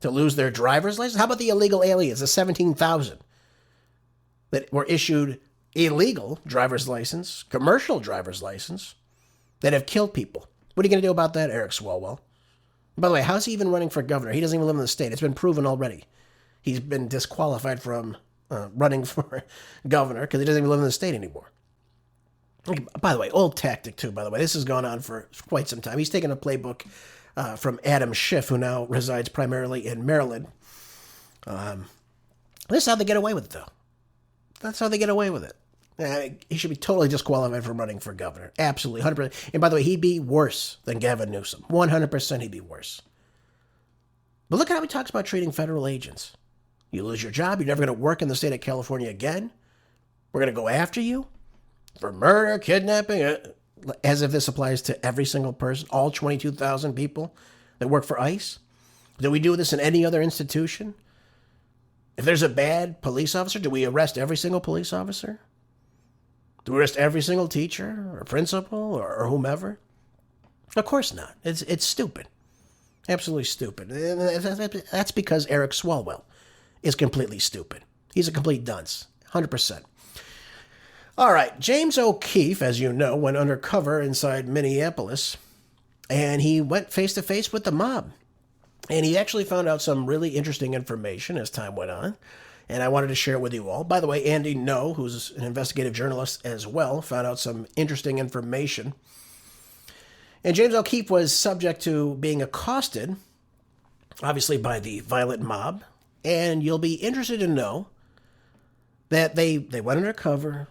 to lose their driver's license? How about the illegal aliens, the 17,000 that were issued illegal driver's license, commercial driver's license, that have killed people? What are you going to do about that, Eric Swalwell? By the way, how's he even running for governor? He doesn't even live in the state. It's been proven already. He's been disqualified from running for governor because he doesn't even live in the state anymore. By the way, old tactic too, by the way. This has gone on for quite some time. He's taken a playbook from Schiff, who now resides primarily in Maryland. This is how they get away with it, though. That's how they get away with it. He should be totally disqualified from running for governor. Absolutely, 100%. And by the way, he'd be worse than Gavin Newsom. 100% he'd be worse. But look at how he talks about treating federal agents. You lose your job, you're never going to work in the state of California again. We're going to go after you for murder, kidnapping, as if this applies to every single person, all 22,000 people that work for ICE. Do we do this in any other institution? If there's a bad police officer, do we arrest every single police officer? Do we arrest every single teacher or principal or whomever? Of course not. It's stupid. Absolutely stupid. That's because Eric Swalwell is completely stupid. He's a complete dunce. 100%. All right, James O'Keefe, as you know, went undercover inside Minneapolis, and he went face-to-face with the mob. And he actually found out some really interesting information as time went on. And I wanted to share it with you all. By the way, Andy No, who's an investigative journalist as well, found out some interesting information. And James O'Keefe was subject to being accosted, obviously by the violent mob. And you'll be interested to know that they went undercover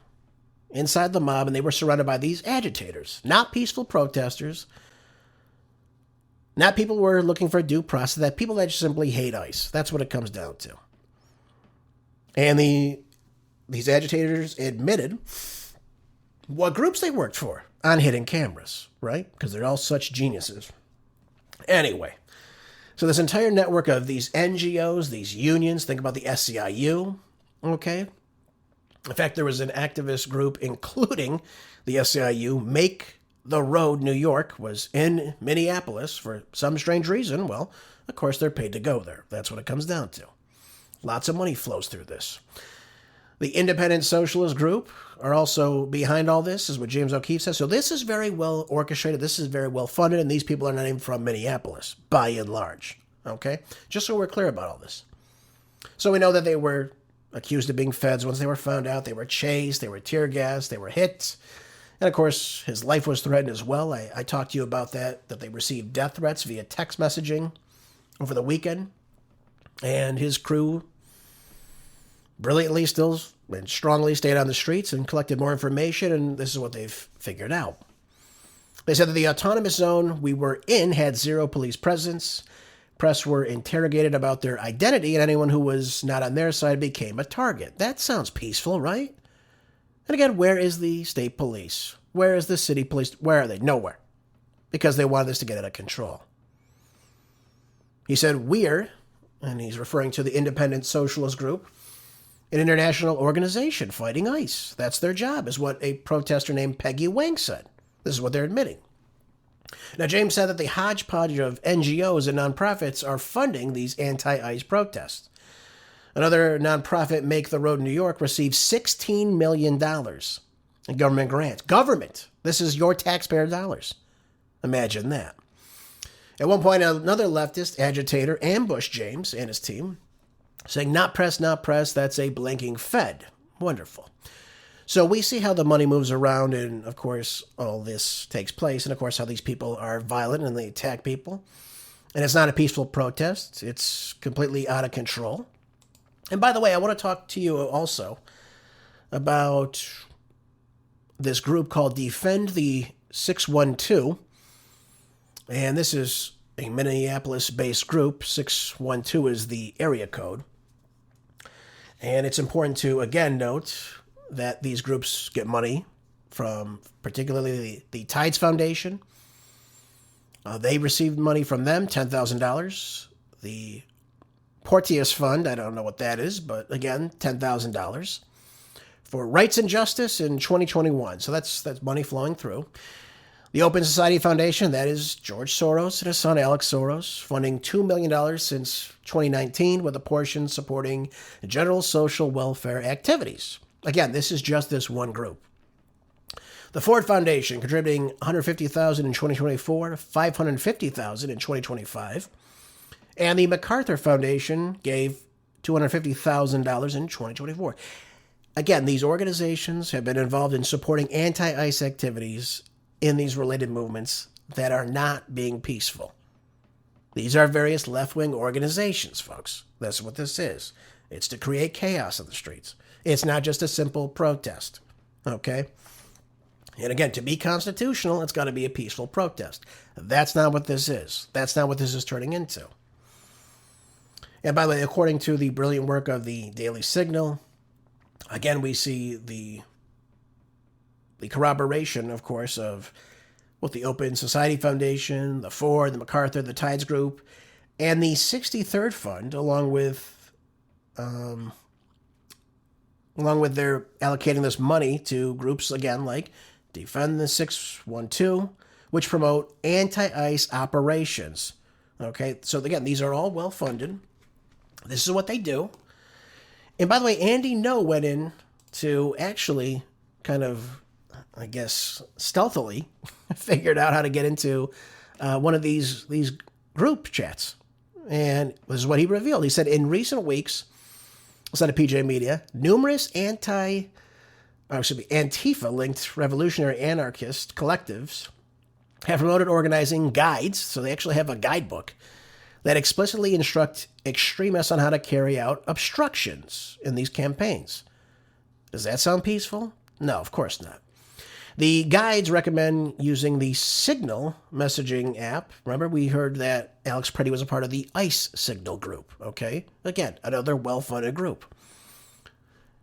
inside the mob and they were surrounded by these agitators, not peaceful protesters, not people who were looking for due process, that people that simply hate ICE. That's what it comes down to. And these agitators admitted what groups they worked for on hidden cameras, right? Because they're all such geniuses. Anyway, so this entire network of these NGOs, these unions, think about the SEIU, okay? In fact, there was an activist group, including the SEIU, Make the Road New York, was in Minneapolis for some strange reason. Well, of course, they're paid to go there. That's what it comes down to. Lots of money flows through this. The Independent Socialist Group are also behind all this, is what James O'Keefe says. So this is very well orchestrated. This is very well funded, and these people are not even from Minneapolis, by and large. Okay? Just so we're clear about all this. So we know that they were accused of being feds. Once they were found out, they were chased, they were tear gassed, they were hit. And of course, his life was threatened as well. I talked to you about that they received death threats via text messaging over the weekend. And his crew brilliantly still and strongly stayed on the streets and collected more information, and this is what they've figured out. They said that the autonomous zone we were in had zero police presence. Press were interrogated about their identity, and anyone who was not on their side became a target. That sounds peaceful, right? And again, where is the state police? Where is the city police? Where are they? Nowhere. Because they wanted this to get out of control. He said, we're, and he's referring to the Independent Socialist Group, an international organization fighting ICE. That's their job, is what a protester named Peggy Wang said. This is what they're admitting. Now, James said that the hodgepodge of NGOs and nonprofits are funding these anti-ICE protests. Another nonprofit, Make the Road New York, received $16 million in government grants. Government! This is your taxpayer dollars. Imagine that. At one point, another leftist agitator ambushed James and his team, saying, not press, that's a blinking Fed. Wonderful. So we see how the money moves around, and of course, all this takes place, and of course, how these people are violent and they attack people. And it's not a peaceful protest. It's completely out of control. And by the way, I want to talk to you also about this group called Defend the 612. And this is a Minneapolis-based group. 612 is the area code. And it's important to, again, note that these groups get money from particularly the Tides Foundation. They received money from them, $10,000. The Porteous Fund, I don't know what that is, but again, $10,000 for Rights and Justice in 2021. So that's money flowing through. The Open Society Foundation, that is George Soros and his son Alex Soros, funding $2 million since 2019, with a portion supporting general social welfare activities. Again, this is just this one group. The Ford Foundation contributing $150,000 in 2024, $550,000 in 2025. And the MacArthur Foundation gave $250,000 in 2024. Again, these organizations have been involved in supporting anti-ICE activities in these related movements that are not being peaceful. These are various left-wing organizations, folks. That's what this is. It's to create chaos on the streets. It's not just a simple protest, okay? And again, to be constitutional, it's got to be a peaceful protest. That's not what this is. That's not what this is turning into. And by the way, according to the brilliant work of the Daily Signal, again, we see the corroboration, of course, of both the Open Society Foundation, the Ford, the MacArthur, the Tides Group, and the 63rd Fund, along with their allocating this money to groups, again, like Defend the 612, which promote anti-ICE operations. Okay, so again, these are all well-funded. This is what they do. And by the way, Andy No went in to actually kind of, I guess, stealthily figured out how to get into one of these group chats. And this is what he revealed. He said, in recent weeks, Outside of PJ Media, numerous Antifa-linked revolutionary anarchist collectives have promoted organizing guides, so they actually have a guidebook, that explicitly instruct extremists on how to carry out obstructions in these campaigns. Does that sound peaceful? No, of course not. The guides recommend using the Signal messaging app. Remember, we heard that Alex Preddy was a part of the ICE Signal group, okay? Again, another well-funded group.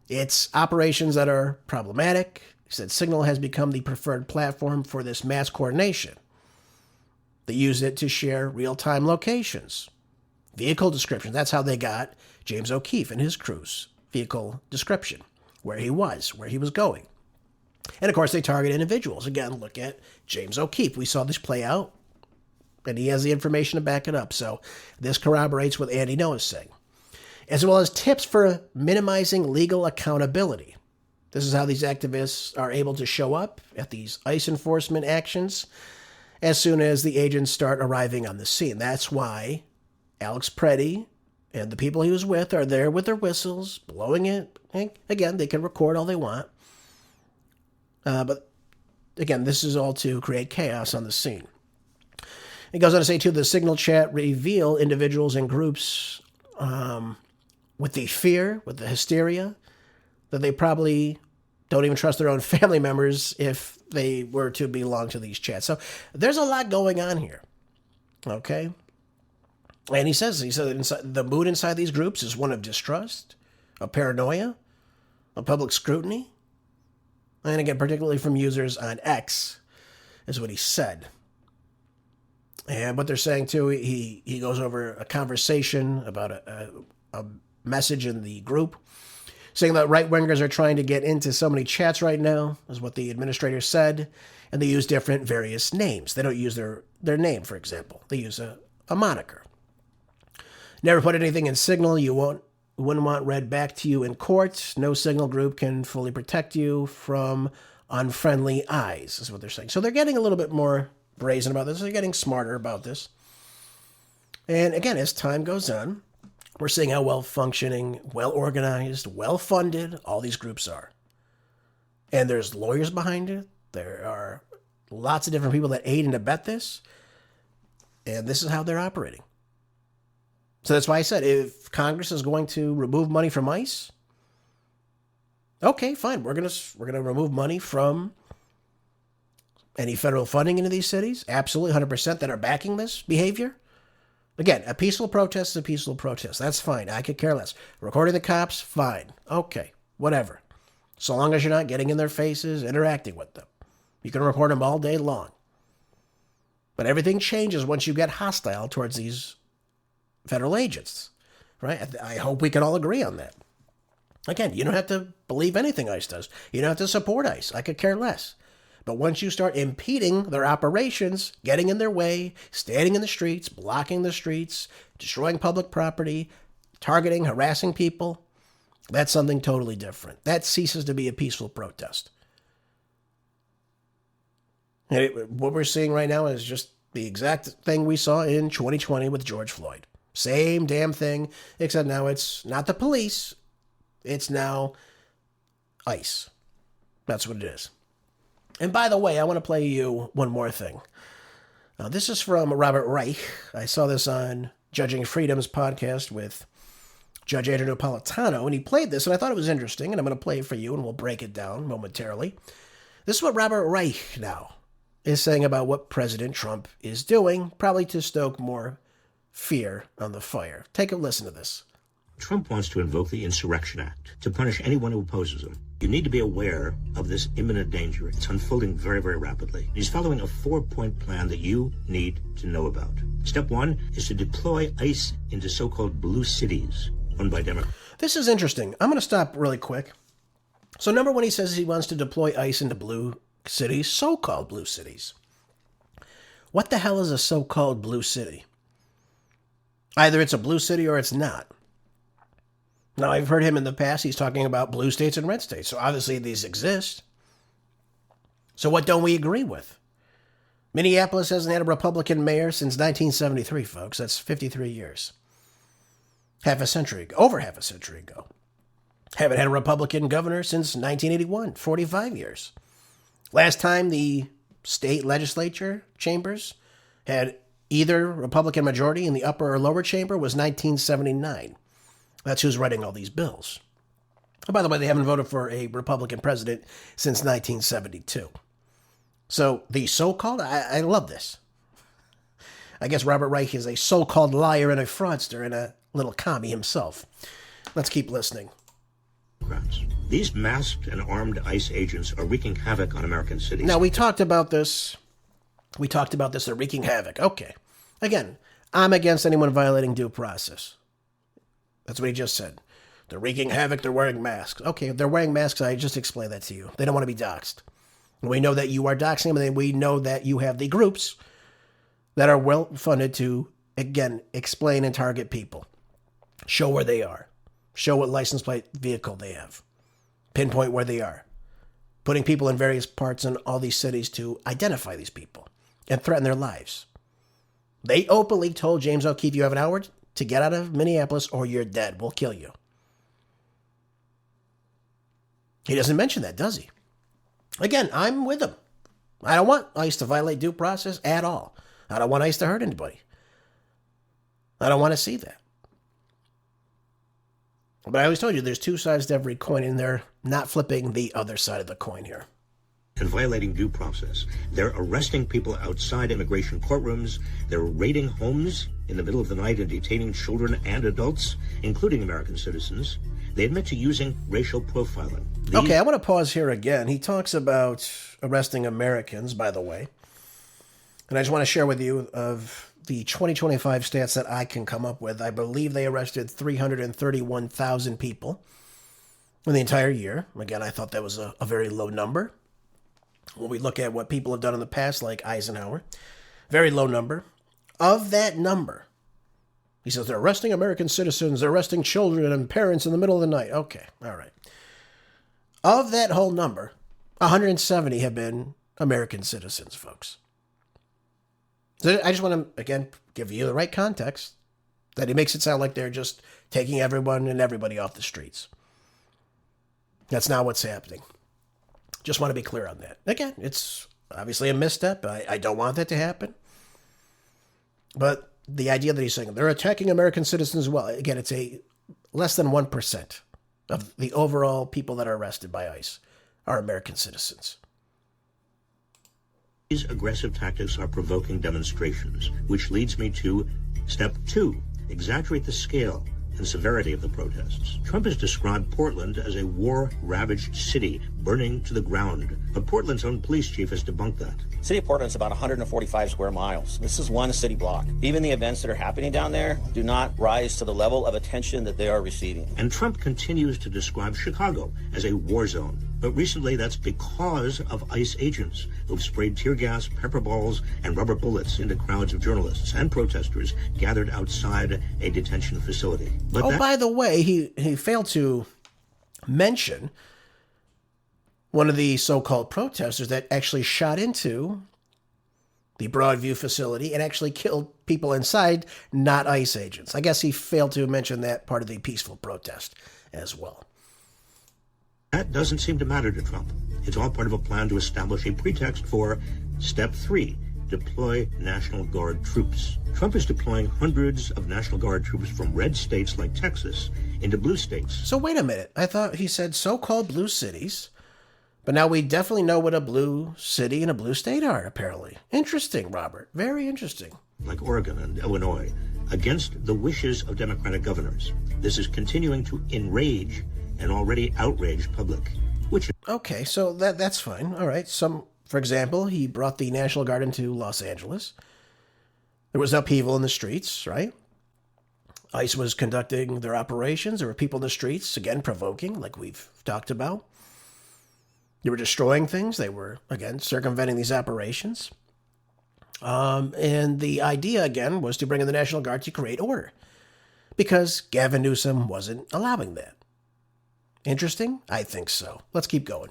It's operations that are problematic. He said Signal has become the preferred platform for this mass coordination. They use it to share real-time locations, vehicle descriptions. That's how they got James O'Keefe and his crew's vehicle description, where he was going. And, of course, they target individuals. Again, look at James O'Keefe. We saw this play out, and he has the information to back it up. So this corroborates what Andy Ngo is saying, as well as tips for minimizing legal accountability. This is how these activists are able to show up at these ICE enforcement actions as soon as the agents start arriving on the scene. That's why Alex Preddy and the people he was with are there with their whistles, blowing it. And again, they can record all they want. But again, this is all to create chaos on the scene. It goes on to say, too, the Signal chat reveal individuals and groups with the fear, with the hysteria, that they probably don't even trust their own family members if they were to belong to these chats. So there's a lot going on here, okay? And he said the mood inside these groups is one of distrust, of paranoia, of public scrutiny, and again, particularly from users on X, is what he said. And what they're saying, too, he goes over a conversation about a message in the group, saying that right-wingers are trying to get into so many chats right now, is what the administrator said, and they use different various names. They don't use their name, for example. They use a moniker. Never put anything in Signal you wouldn't want read back to you in court. No Signal group can fully protect you from unfriendly eyes, is what they're saying. So they're getting a little bit more brazen about this. They're getting smarter about this. And again, as time goes on, we're seeing how well-functioning, well-organized, well-funded all these groups are. And there's lawyers behind it. There are lots of different people that aid and abet this. And this is how they're operating. So that's why I said, if Congress is going to remove money from ICE, okay, fine. We're gonna remove money from any federal funding into these cities. Absolutely, 100% that are backing this behavior. Again, a peaceful protest is a peaceful protest. That's fine. I could care less. Recording the cops, fine. Okay, whatever. So long as you're not getting in their faces, interacting with them. You can record them all day long. But everything changes once you get hostile towards these federal agents, right? I hope we can all agree on that. Again, you don't have to believe anything ICE does. You don't have to support ICE. I could care less. But once you start impeding their operations, getting in their way, standing in the streets, blocking the streets, destroying public property, targeting, harassing people, that's something totally different. That ceases to be a peaceful protest. And what we're seeing right now is just the exact thing we saw in 2020 with George Floyd. Same damn thing, except now it's not the police, it's now ICE. That's what it is. And by the way, I want to play you one more thing. This is from Robert Reich. I saw this on Judging Freedom's podcast with Judge Andrew Napolitano, and he played this, and I thought it was interesting, and I'm going to play it for you, and we'll break it down momentarily. This is what Robert Reich now is saying about what President Trump is doing, probably to stoke more fear on the fire. Take a listen to this. Trump wants to invoke the Insurrection Act to punish anyone who opposes him. You need to be aware of this imminent danger. It's unfolding very, very rapidly. He's following a 4-point plan that you need to know about. Step 1 is to deploy ICE into so-called blue cities owned by Democrats. This is interesting. I'm going to stop really quick. So number 1, he says he wants to deploy ICE into blue cities, so-called blue cities. What the hell is a so-called blue city? Either it's a blue city or it's not. Now, I've heard him in the past, he's talking about blue states and red states. So obviously these exist. So what don't we agree with? Minneapolis hasn't had a Republican mayor since 1973, folks. That's 53 years. Over half a century ago. Haven't had a Republican governor since 1981, 45 years. Last time the state legislature chambers had either Republican majority in the upper or lower chamber was 1979. That's who's writing all these bills. Oh, by the way, they haven't voted for a Republican president since 1972. So the so-called, I love this. I guess Robert Reich is a so-called liar and a fraudster and a little commie himself. Let's keep listening. These masked and armed ICE agents are wreaking havoc on American cities. Now, we talked about this. They're wreaking havoc. Okay. Again, I'm against anyone violating due process. That's what he just said. They're wreaking havoc. They're wearing masks. Okay, if they're wearing masks, I just explained that to you. They don't want to be doxxed. We know that you are doxing them, and we know that you have the groups that are well funded to, again, explain and target people. Show where they are. Show what license plate vehicle they have. Pinpoint where they are. Putting people in various parts in all these cities to identify these people and threaten their lives. They openly told James O'Keefe, you have an hour to get out of Minneapolis or you're dead. We'll kill you. He doesn't mention that, does he? Again, I'm with him. I don't want ICE to violate due process at all. I don't want ICE to hurt anybody. I don't want to see that. But I always told you there's two sides to every coin, and they're not flipping the other side of the coin here. And violating due process. They're arresting people outside immigration courtrooms. They're raiding homes in the middle of the night and detaining children and adults, including American citizens. They admit to using racial profiling. Okay, I want to pause here again. He talks about arresting Americans, by the way. And I just want to share with you of the 2025 stats that I can come up with. I believe they arrested 331,000 people in the entire year. Again, I thought that was a very low number. When we look at what people have done in the past, like Eisenhower, very low number. Of that number, he says they're arresting American citizens, they're arresting children and parents in the middle of the night. Okay, all right. Of that whole number, 170 have been American citizens, folks. So I just want to, again, give you the right context, that he makes it sound like they're just taking everyone and everybody off the streets. That's not what's happening. Just want to be clear on that. Again, it's obviously a misstep. I don't want that to happen. But the idea that he's saying they're attacking American citizens as well, again, it's a less than 1% of the overall people that are arrested by ICE are American citizens. These aggressive tactics are provoking demonstrations, which leads me to step 2, exaggerate the scale and severity of the protests. Trump has described Portland as a war-ravaged city burning to the ground, but Portland's own police chief has debunked that. City of Portland is about 145 square miles. This is one city block. Even the events that are happening down there do not rise to the level of attention that they are receiving. And Trump continues to describe Chicago as a war zone. But recently, that's because of ICE agents who've sprayed tear gas, pepper balls, and rubber bullets into crowds of journalists and protesters gathered outside a detention facility. But by the way, he failed to mention one of the so-called protesters that actually shot into the Broadview facility and actually killed people inside, not ICE agents. I guess he failed to mention that part of the peaceful protest as well. That doesn't seem to matter to Trump. It's all part of a plan to establish a pretext for step 3, deploy National Guard troops. Trump is deploying hundreds of National Guard troops from red states like Texas into blue states. So wait a minute. I thought he said so-called blue cities, but now we definitely know what a blue city and a blue state are, apparently. Interesting, Robert. Very interesting. Like Oregon and Illinois, against the wishes of Democratic governors. This is continuing to enrage an already outraged public. Okay, so that's fine. All right. For example, he brought the National Guard into Los Angeles. There was upheaval in the streets, right? ICE was conducting their operations. There were people in the streets, again, provoking, like we've talked about. They were destroying things. They were, again, circumventing these operations. And the idea, again, was to bring in the National Guard to create order, because Gavin Newsom wasn't allowing that. Interesting? I think so. Let's keep going.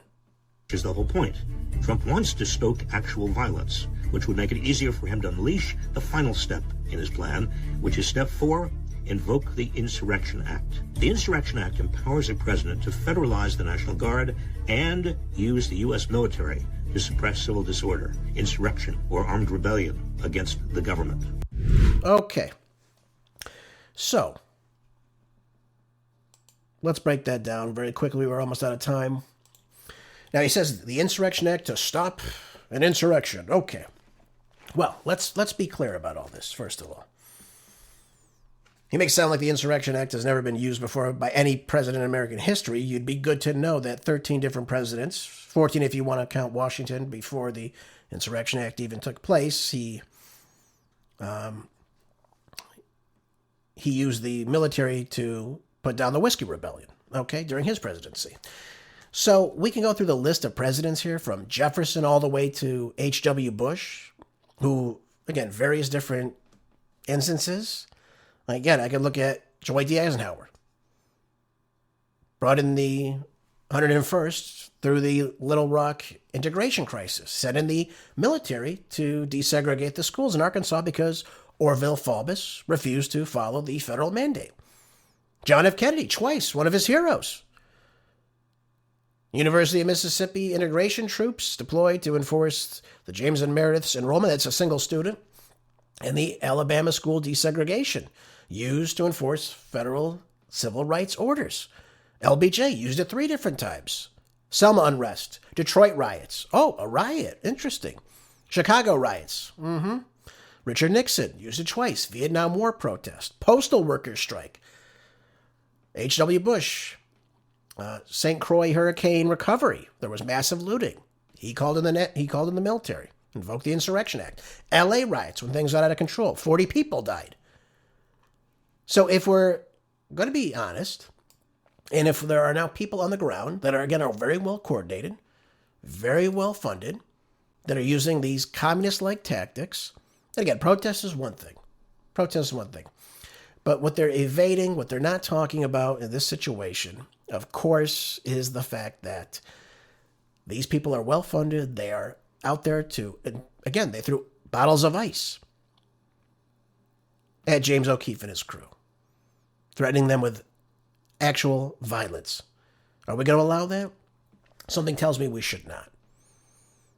Which is the whole point. Trump wants to stoke actual violence, which would make it easier for him to unleash the final step in his plan, which is step 4, invoke the Insurrection Act. The Insurrection Act empowers the president to federalize the National Guard and use the U.S. military to suppress civil disorder, insurrection, or armed rebellion against the government. Okay. So, let's break that down very quickly. We're almost out of time. Now, he says the Insurrection Act to stop an insurrection. Okay. Well, let's be clear about all this, first of all. He makes it sound like the Insurrection Act has never been used before by any president in American history. You'd be good to know that 13 different presidents, 14 if you want to count Washington before the Insurrection Act even took place, he used the military to put down the Whiskey Rebellion, okay, during his presidency. So we can go through the list of presidents here from Jefferson all the way to H.W. Bush, who, again, various different instances. Again, I could look at Dwight D. Eisenhower. Brought in the 101st through the Little Rock integration crisis. Sent in the military to desegregate the schools in Arkansas because Orville Faubus refused to follow the federal mandate. John F. Kennedy, twice, one of his heroes. University of Mississippi integration troops deployed to enforce the James and Meredith's enrollment. That's a single student. And the Alabama school desegregation, used to enforce federal civil rights orders. LBJ used it 3 different times. Selma unrest, Detroit riots. Oh, a riot. Interesting. Chicago riots. Richard Nixon used it twice. Vietnam War protest. Postal workers strike. H.W. Bush, St. Croix hurricane recovery. There was massive looting. He called in the military. Invoked the Insurrection Act. L.A. riots when things got out of control. 40 people died. So if we're going to be honest, and if there are now people on the ground that are, again, are very well coordinated, very well funded, that are using these communist-like tactics, and again, protest is one thing. But what they're evading, what they're not talking about in this situation, of course, is the fact that these people are well funded. They are out there to, again, they threw bottles of ice at James O'Keefe and his crew, threatening them with actual violence. Are we going to allow that? Something tells me we should not.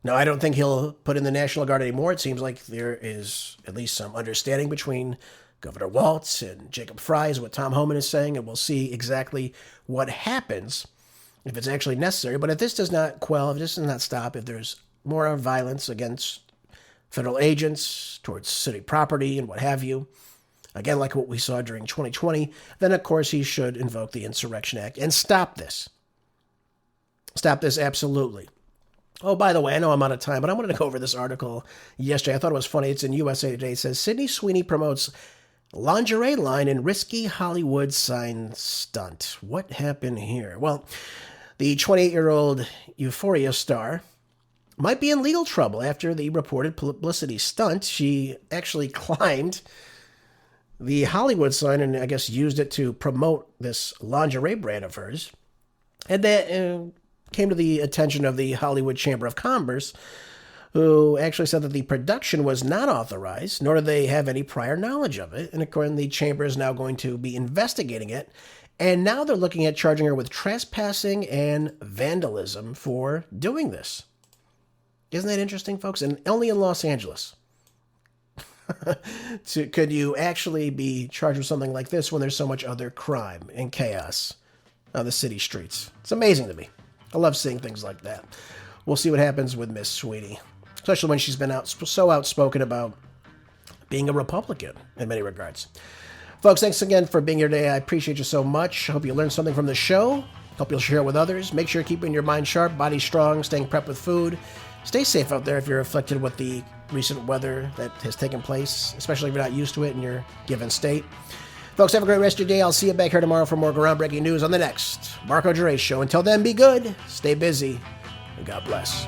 Now, I don't think he'll put in the National Guard anymore. It seems like there is at least some understanding between Governor Walz and Jacob Fry is what Tom Homan is saying, and we'll see exactly what happens if it's actually necessary. But if this does not quell, if this does not stop, if there's more violence against federal agents, towards city property and what have you, again, like what we saw during 2020, then of course he should invoke the Insurrection Act and stop this. Stop this absolutely. Oh, by the way, I know I'm out of time, but I wanted to go over this article yesterday. I thought it was funny. It's in USA Today. It says, Sydney Sweeney promotes lingerie line in risky Hollywood sign stunt. What happened here? Well, the 28-year-old Euphoria star might be in legal trouble after the reported publicity stunt. She actually climbed the Hollywood sign and I guess used it to promote this lingerie brand of hers. And that came to the attention of the Hollywood Chamber of Commerce, who actually said that the production was not authorized, nor do they have any prior knowledge of it. And according, the chamber is now going to be investigating it. And now they're looking at charging her with trespassing and vandalism for doing this. Isn't that interesting, folks? And only in Los Angeles. Could you actually be charged with something like this when there's so much other crime and chaos on the city streets? It's amazing to me. I love seeing things like that. We'll see what happens with Miss Sweeney, especially when she's been so outspoken about being a Republican in many regards. Folks, thanks again for being here today. I appreciate you so much. Hope you learned something from the show. Hope you'll share it with others. Make sure you're keeping your mind sharp, body strong, staying prepped with food. Stay safe out there if you're afflicted with the recent weather that has taken place, especially if you're not used to it in your given state. Folks, have a great rest of your day. I'll see you back here tomorrow for more groundbreaking news on the next Marco Geray Show. Until then, be good, stay busy, and God bless.